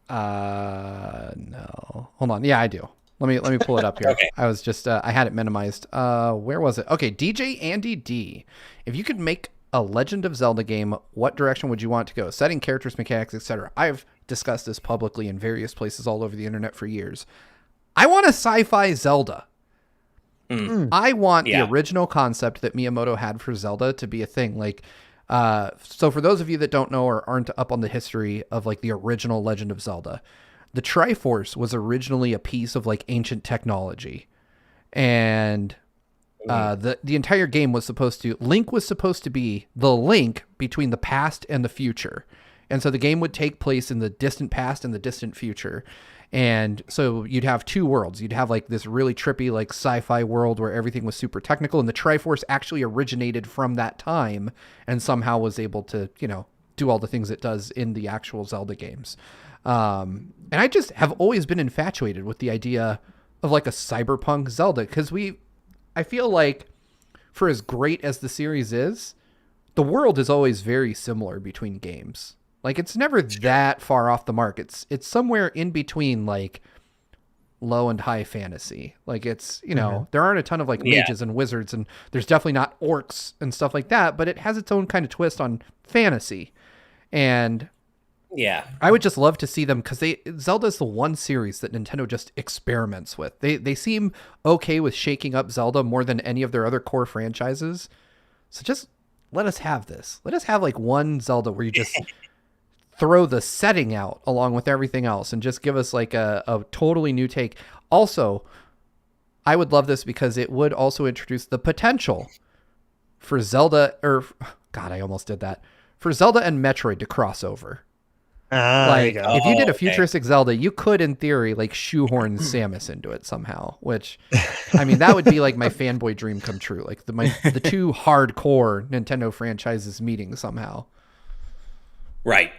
No. Hold on. Yeah, I do. Let me pull it up here. Okay. I was just I had it minimized. Where was it? Okay, DJ Andy D. If you could make a Legend of Zelda game, what direction would you want it to go? Setting, characters, mechanics, etc. I've discussed this publicly in various places all over the internet for years. I want a sci-fi Zelda. I want the original concept that Miyamoto had for Zelda to be a thing. Like, so for those of you that don't know or aren't up on the history of like the original Legend of Zelda, the Triforce was originally a piece of like ancient technology, and the entire game was supposed to be the link between the past and the future. And so the game would take place in the distant past and the distant future. And so you'd have two worlds. You'd have like this really trippy, like sci-fi world where everything was super technical. And the Triforce actually originated from that time and somehow was able to, do all the things it does in the actual Zelda games. And I just have always been infatuated with the idea of like a cyberpunk Zelda. Because I feel like for as great as the series is, the world is always very similar between games. Like, it's never that far off the mark. It's somewhere in between, like, low and high fantasy. Like, it's, there aren't a ton of, like, mages and wizards, and there's definitely not orcs and stuff like that, but it has its own kind of twist on fantasy. And I would just love to see them, because Zelda's the one series that Nintendo just experiments with. They seem okay with shaking up Zelda more than any of their other core franchises. So just let us have this. Let us have, like, one Zelda where you just throw the setting out along with everything else and just give us like a totally new take. Also, I would love this because it would also introduce the potential for Zelda, I almost did that, for Zelda and Metroid to cross over. If you did a futuristic Zelda, you could, in theory, like shoehorn Samus into it somehow, which, I mean, that would be like my fanboy dream come true. Like the two hardcore Nintendo franchises meeting somehow. Right.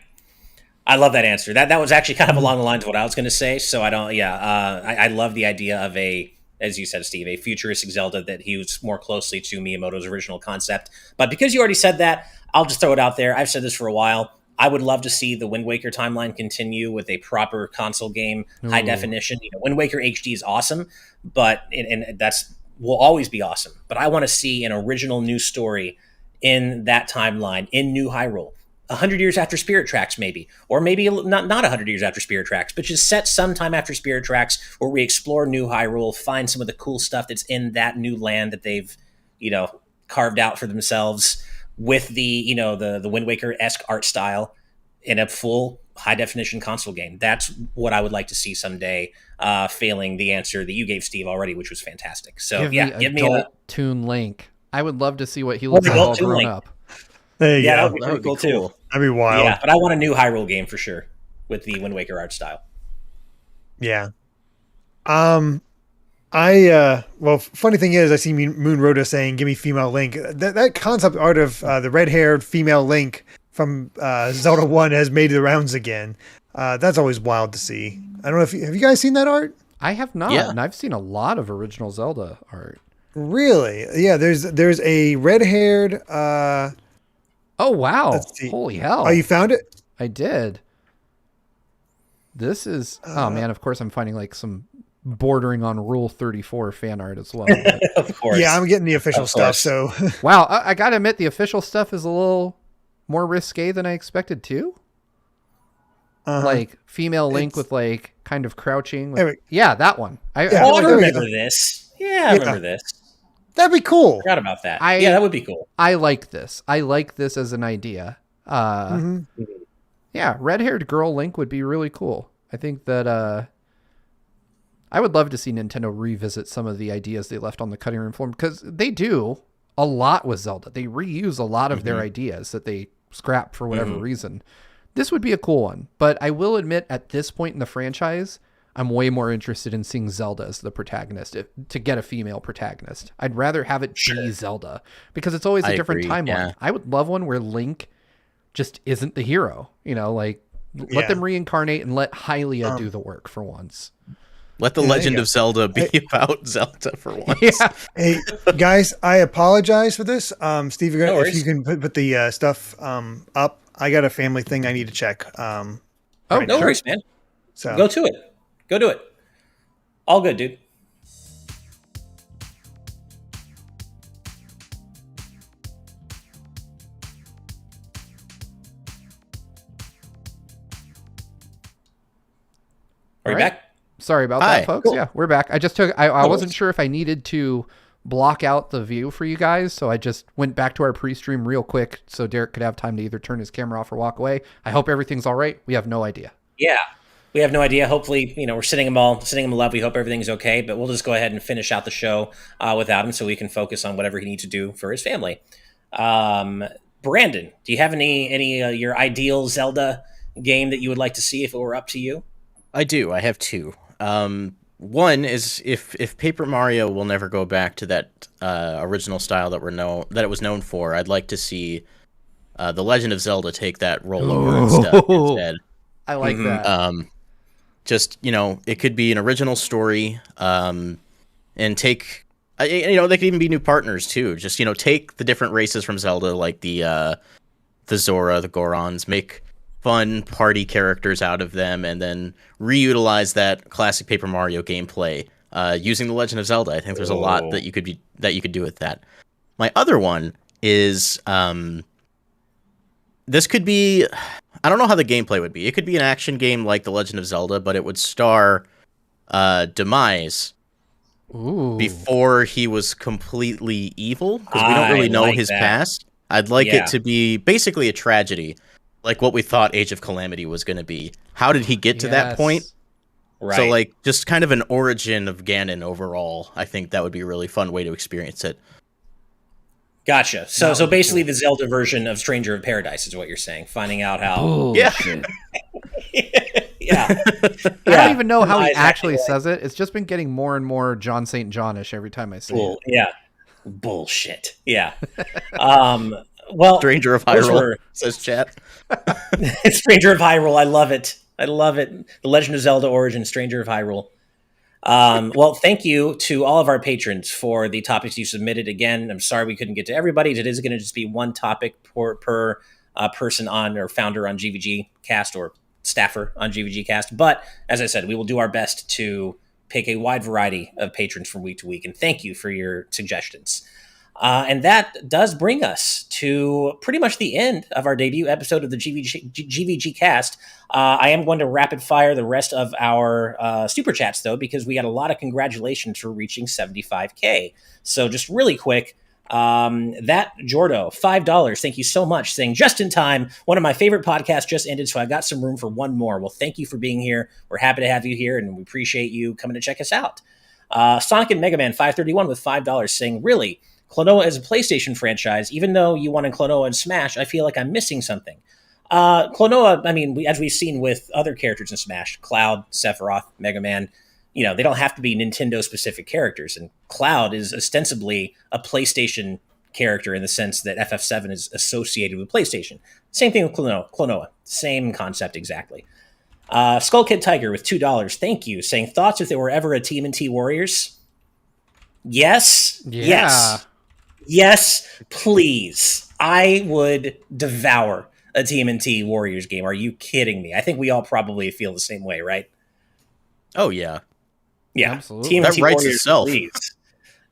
I love that answer. That was actually kind of along the lines of what I was going to say. So I love the idea of as you said, Steve, a futuristic Zelda that hews more closely to Miyamoto's original concept. But because you already said that, I'll just throw it out there. I've said this for a while. I would love to see the Wind Waker timeline continue with a proper console game, high definition. Wind Waker HD is awesome, but and that's will always be awesome. But I want to see an original new story in that timeline in New Hyrule. 100 years after Spirit Tracks, maybe. Or maybe not 100 years after Spirit Tracks, but just set sometime after Spirit Tracks where we explore New Hyrule, find some of the cool stuff that's in that new land that they've, carved out for themselves with the Wind Waker-esque art style in a full high definition console game. That's what I would like to see someday, failing the answer that you gave Steve already, which was fantastic. So give me a Toon Link. I would love to see what he looks like all grown up. There you go. That would be pretty cool too. That'd be wild. Yeah, but I want a new Hyrule game for sure with the Wind Waker art style. Yeah. Well, funny thing is, I see Moon Rhoda saying, "Give me female Link." That concept art of the red-haired female Link from Zelda 1 has made the rounds again. That's always wild to see. I don't know have you guys seen that art? I have not, and I've seen a lot of original Zelda art. Really? Yeah. There's a red-haired. Oh wow! Holy hell! Oh, you found it? I did. This is oh man! Of course, I'm finding like some bordering on Rule 34 fan art as well. Of course. Yeah, I'm getting the official stuff. So wow, I gotta admit the official stuff is a little more risque than I expected too. Like female Link with like kind of crouching. Yeah, that one. I remember this. Yeah, I remember this. That'd be cool. Forgot about that. Yeah, that would be cool. I like this. I like this as an idea. Yeah, red-haired girl Link would be really cool. I think that I would love to see Nintendo revisit some of the ideas they left on the cutting room floor, because they do a lot with Zelda. They reuse a lot of their ideas that they scrap for whatever reason. This would be a cool one, but I will admit at this point in the franchise, I'm way more interested in seeing Zelda as the protagonist, to get a female protagonist. I'd rather have it be Zelda, because it's always a different timeline. Yeah. I would love one where Link just isn't the hero. You know, like let them reincarnate and let Hylia do the work for once. Let the Legend of Zelda be about Zelda for once. Yeah. Hey, guys, I apologize for this. Steve, if you can put the stuff up. I got a family thing I need to check. No worries, man. So go to it. Go do it. All good, dude. Are you back? Sorry about that, folks. Cool. Yeah, we're back. I wasn't sure if I needed to block out the view for you guys, so I just went back to our pre-stream real quick so Derek could have time to either turn his camera off or walk away. I hope everything's all right. We have no idea. Yeah, we have no idea. Hopefully, we're sending him love. We hope everything's okay, but we'll just go ahead and finish out the show without him so we can focus on whatever he needs to do for his family. Brandon, do you have any your ideal Zelda game that you would like to see if it were up to you? I do. I have two. One is if Paper Mario will never go back to that original style that it was known for, I'd like to see The Legend of Zelda take that role over and stuff instead. I like that. Just, it could be an original story, and take, they could even be new partners too. Just, take the different races from Zelda, like the Zora, the Gorons, make fun party characters out of them, and then reutilize that classic Paper Mario gameplay using The Legend of Zelda. I think there's a lot that you could do with that. My other one is this could be, I don't know how the gameplay would be. It could be an action game like The Legend of Zelda, but it would star Demise before he was completely evil, because we don't really know his past. I'd like it to be basically a tragedy, like what we thought Age of Calamity was going to be. How did he get to that point? Right. So, like, just kind of an origin of Ganon overall. I think that would be a really fun way to experience it. Gotcha. So basically the Zelda version of Stranger of Paradise is what you're saying. Finding out how... Yeah. Yeah. I don't even know how he actually says it. It's just been getting more and more John St. Johnish every time I say it. Yeah. Bullshit. Yeah. Well, Stranger of Hyrule, says chat. Stranger of Hyrule. I love it. The Legend of Zelda Origin, Stranger of Hyrule. Well, thank you to all of our patrons for the topics you submitted. Again, I'm sorry we couldn't get to everybody. It is going to just be one topic per person on, or founder on GVGCast, or staffer on GVGCast. But as I said, we will do our best to pick a wide variety of patrons from week to week. And thank you for your suggestions. And that does bring us to pretty much the end of our debut episode of the GVGcast. I am going to rapid fire the rest of our super chats, though, because we got a lot of congratulations for reaching 75K. So just really quick, That Jordo, $5. Thank you so much. Saying just in time. One of my favorite podcasts just ended, so I got some room for one more. Well, thank you for being here. We're happy to have you here, and we appreciate you coming to check us out. Sonic and Mega Man 531 with $5 saying, really, Klonoa is a PlayStation franchise. Even though you wanted Klonoa and Smash, I feel like I'm missing something. Klonoa, I mean, as we've seen with other characters in Smash, Cloud, Sephiroth, Mega Man, they don't have to be Nintendo-specific characters. And Cloud is ostensibly a PlayStation character in the sense that FF7 is associated with PlayStation. Same thing with Klonoa. Same concept exactly. Skull Kid Tiger with $2. Thank you. Saying, thoughts if there were ever a TMNT Warriors? Yes. Yeah. Yes, please. I would devour a TMNT Warriors game. Are you kidding me? I think we all probably feel the same way, right? Oh, yeah. Yeah, absolutely. TMNT That writes Warriors, itself. Please.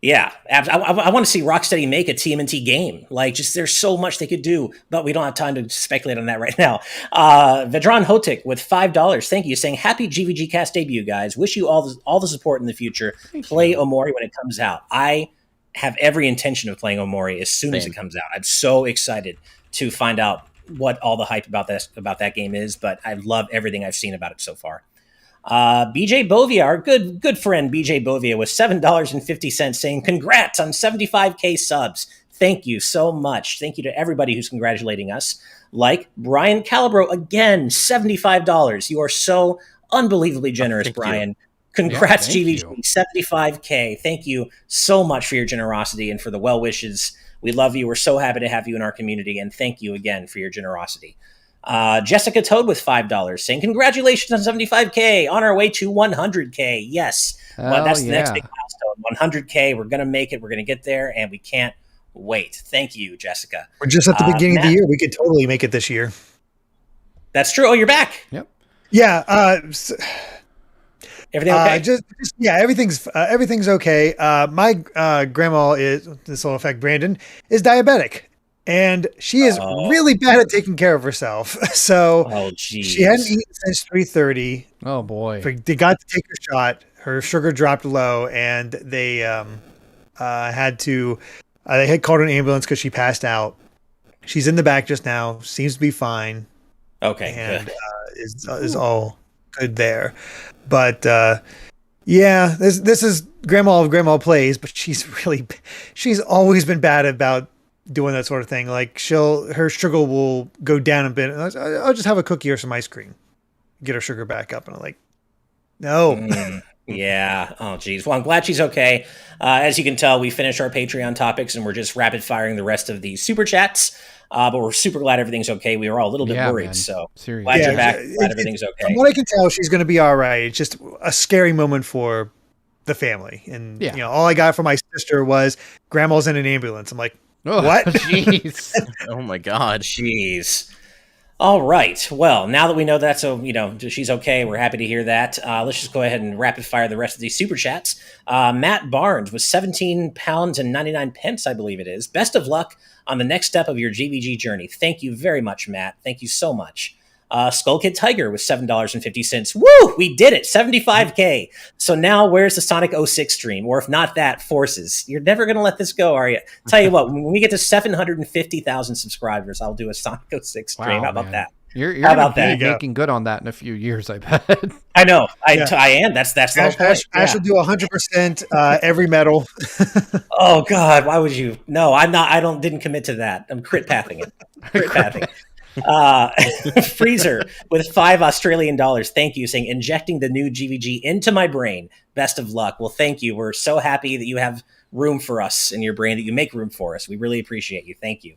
Yeah, I want to see Rocksteady make a TMNT game. Like, just there's so much they could do, but we don't have time to speculate on that right now. Vedran Hotik with $5. Thank you, saying happy GVGcast debut, guys. Wish you all the support in the future. Play Omori when it comes out. I have every intention of playing Omori as soon as it comes out. I'm so excited to find out what all the hype about that game is, but I love everything I've seen about it so far. BJ Bovia, our good friend BJ Bovia, with $7.50 saying, congrats on 75K subs. Thank you so much. Thank you to everybody who's congratulating us. Like Brian Calabro, again, $75. You are so unbelievably generous, Brian. You. Congrats, yeah, GVG, 75K. Thank you so much for your generosity and for the well wishes. We love you. We're so happy to have you in our community, and thank you again for your generosity. Jessica Toad with $5 saying, congratulations on 75K, on our way to 100K. Yes, that's the next big milestone. 100K, we're going to make it. We're going to get there, and we can't wait. Thank you, Jessica. We're just at the beginning of the year. We could totally make it this year. That's true. Oh, you're back. Yep. Yeah. Everything okay? Everything's okay. My grandma this will affect Brandon, is diabetic. And she is really bad at taking care of herself. So she hadn't eaten since 3:30. Oh boy! They got to take her shot. Her sugar dropped low, and they had to. They had called an ambulance because she passed out. She's in the back just now. Seems to be fine. Okay, and is all good there. But yeah, this is Grandma Plays, but she's always been bad about doing that sort of thing. Like her sugar will go down a bit. I'll just have a cookie or some ice cream, get her sugar back up. And I'm like, no. Yeah. Oh, geez. Well, I'm glad she's okay. As you can tell, we finished our Patreon topics and we're just rapid firing the rest of the super chats. But we're super glad everything's okay. We were all a little bit worried. Man. So glad you're back. Glad everything's okay. From what I can tell, she's going to be all right. It's just a scary moment for the family. And all I got from my sister was grandma's in an ambulance. I'm like, what? Jeez. Oh my God. Jeez. All right. Well, now that we know that, so she's okay. We're happy to hear that. Let's just go ahead and rapid fire the rest of these super chats. Matt Barnes with £17.99, I believe it is. Best of luck on the next step of your GVG journey. Thank you very much, Matt. Thank you so much. Skull Kid Tiger with $7.50. Woo! We did it. 75K. So now where's the Sonic 06 stream? Or if not that, Forces. You're never going to let this go, are you? Tell you what, when we get to 750,000 subscribers, I'll do a Sonic 06 stream. Wow, How about that? You're going to be making good on that in a few years, I bet. I know. I am. That's the whole point. Ash will do 100% every medal. Oh, God. Why would you? No, I'm not. Didn't commit to that. I'm crit pathing it. Crit pathing. Freezer with $5 Australian. Thank you, saying injecting the new GVG into my brain. Best of luck. Well, thank you. We're so happy that you have room for us in your brain, that you make room for us. We really appreciate you. Thank you.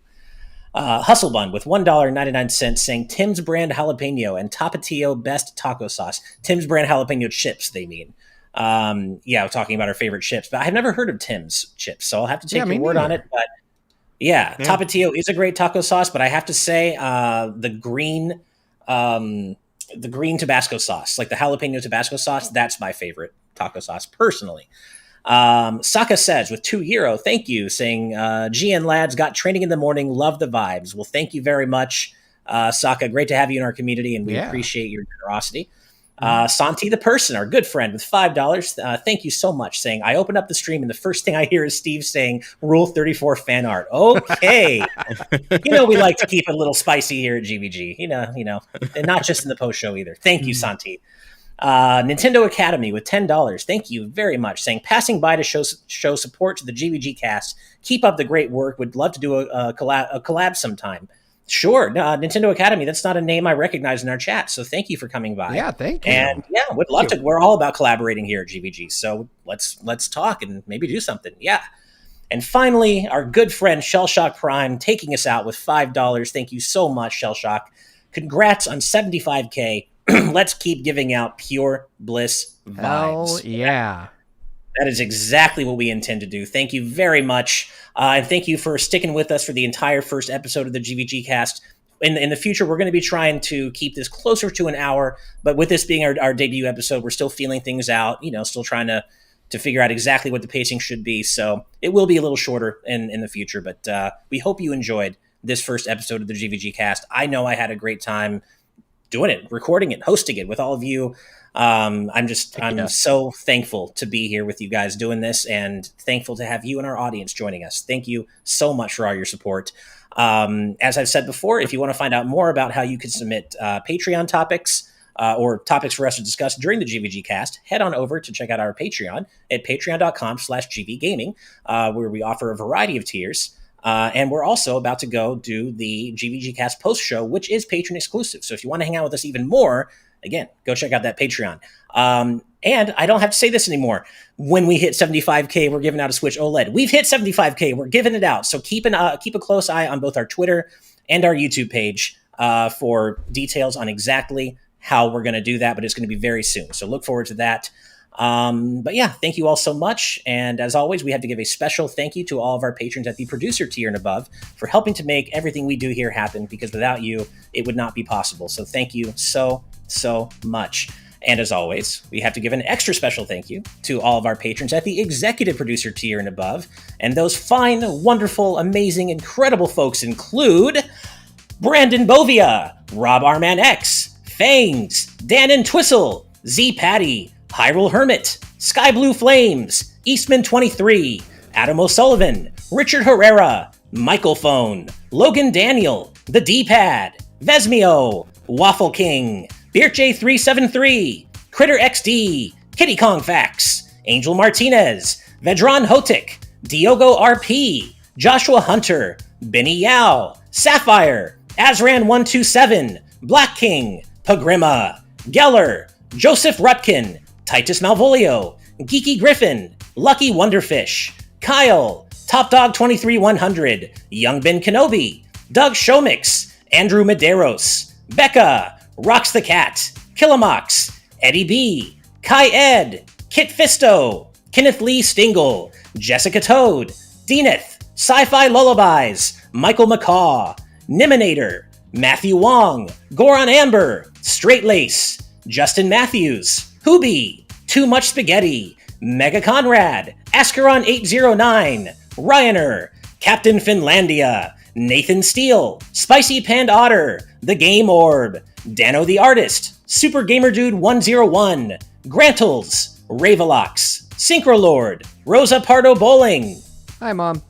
Hustlebun with $1.99 saying Tim's brand jalapeno and Tapatio best taco sauce. Tim's brand jalapeno chips, they mean. Talking about our favorite chips, but I've never heard of Tim's chips, so I'll have to take your word on it. But yeah, Tapatio is a great taco sauce, but I have to say the green Tabasco sauce, like the jalapeno Tabasco sauce, that's my favorite taco sauce personally. Saka says with €2, thank you, saying GN lads got training in the morning, love the vibes. Well, thank you very much, Saka. Great to have you in our community, and we appreciate your generosity. Santi the person, our good friend, with $5. Thank you so much. Saying, I open up the stream and the first thing I hear is Steve saying Rule 34 fan art. Okay. We like to keep it a little spicy here at GVG, and not just in the post show either. Thank you, Santi. Nintendo Academy with $10. Thank you very much. Saying, passing by to show support to the GVG cast. Keep up the great work. Would love to do a collab sometime. Sure. Nintendo Academy, that's not a name I recognize in our chat. So thank you for coming by. Yeah, thank you. And would love to. We're all about collaborating here at GVG. So let's talk and maybe do something. Yeah. And finally, our good friend Shellshock Prime taking us out with $5. Thank you so much, Shellshock. Congrats on 75K. Let's keep giving out pure bliss vibes. Hell yeah. That is exactly what we intend to do. Thank you very much. And thank you for sticking with us for the entire first episode of the GVG cast. In the future, we're going to be trying to keep this closer to an hour. But with this being our debut episode, we're still feeling things out, still trying to figure out exactly what the pacing should be. So it will be a little shorter in the future. But we hope you enjoyed this first episode of the GVG cast. I know I had a great time doing it, recording it, hosting it with all of you. I'm so thankful to be here with you guys doing this, and thankful to have you and our audience joining us. Thank you so much for all your support. As I've said before, if you want to find out more about how you can submit Patreon topics or topics for us to discuss during the GVG cast, head on over to check out our Patreon at patreon.com/GVGaming, where we offer a variety of tiers. And we're also about to go do the GVG cast post show, which is patron exclusive. So if you want to hang out with us even more, again, go check out that Patreon. And I don't have to say this anymore. When we hit 75K, we're giving out a Switch OLED. We've hit 75K. We're giving it out. So keep a close eye on both our Twitter and our YouTube page for details on exactly how we're going to do that. But it's going to be very soon. So look forward to that. But yeah, thank you all so much. And as always, we have to give a special thank you to all of our patrons at the producer tier and above for helping to make everything we do here happen, because without you, it would not be possible. So thank you so much. And as always, we have to give an extra special thank you to all of our patrons at the executive producer tier and above. And those fine, wonderful, amazing, incredible folks include Brandon Bovia, Rob Arman X, Fangs, Dan and Twistle, Z Patty, Hyrule Hermit, Sky Blue Flames, Eastman 23, Adam O'Sullivan, Richard Herrera, Michael Phone, Logan Daniel, The D-Pad, Vesmio, Waffle King, BeerJ373, Critter XD, Kitty Kong Fax, Angel Martinez, Vedran Hotik, Diogo RP, Joshua Hunter, Benny Yao, Sapphire, Azran127, Black King, Pagrima, Geller, Joseph Rutkin, Titus Malvolio, Geeky Griffin, Lucky Wonderfish, Kyle, Top Dog 23100, Young Ben Kenobi, Doug Shomix, Andrew Medeiros, Becca, Rocks the Cat, Killamox, Eddie B, Kai Ed, Kit Fisto, Kenneth Lee Stingle, Jessica Toad, Deaneth, Sci-Fi Lullabies, Michael McCaw, Niminator, Matthew Wong, Goron Amber, Straight Lace, Justin Matthews, Hoobie, Too Much Spaghetti, Mega Conrad, Ascaron 809, Ryaner, Captain Finlandia, Nathan Steele, Spicy Pand Otter, The Game Orb, Dano the Artist, Super Gamer Dude 101, Grantles, Ravelox, Synchrolord, Rosa Pardo Bowling. Hi, Mom.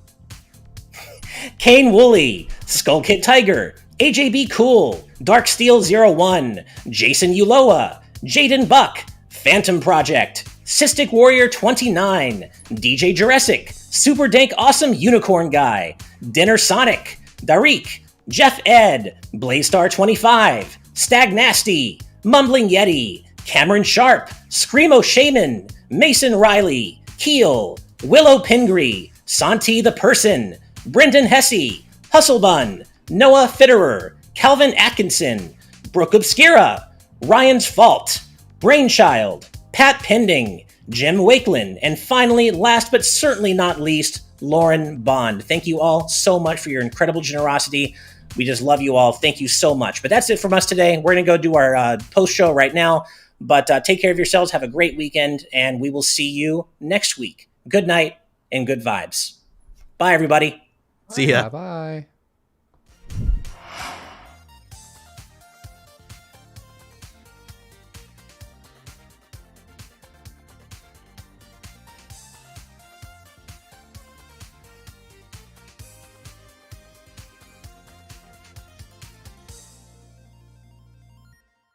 Kane Woolley, Skull Kid Tiger, AJB Cool, Dark Steel 01, Jason Uloa, Jaden Buck, Phantom Project, Cystic Warrior 29, DJ Jurassic, Super Dank Awesome Unicorn Guy, Dinner Sonic, Darik, Jeff Ed, Blaze-Star 25, Stag Nasty, Mumbling Yeti, Cameron Sharp, Screamo Shaman, Mason Riley, Keel, Willow Pingree, Santi the Person, Brendan Hesse, Hustlebun, Noah Fitterer, Calvin Atkinson, Brooke Obscura, Ryan's Fault, Brainchild, Pat Pending, Jim Wakeland, and finally, last but certainly not least, Lauren Bond. Thank you all so much for your incredible generosity. We just love you all. Thank you so much. But that's it from us today. We're going to go do our post show right now. But take care of yourselves. Have a great weekend. And we will see you next week. Good night and good vibes. Bye, everybody. See ya. Bye-bye.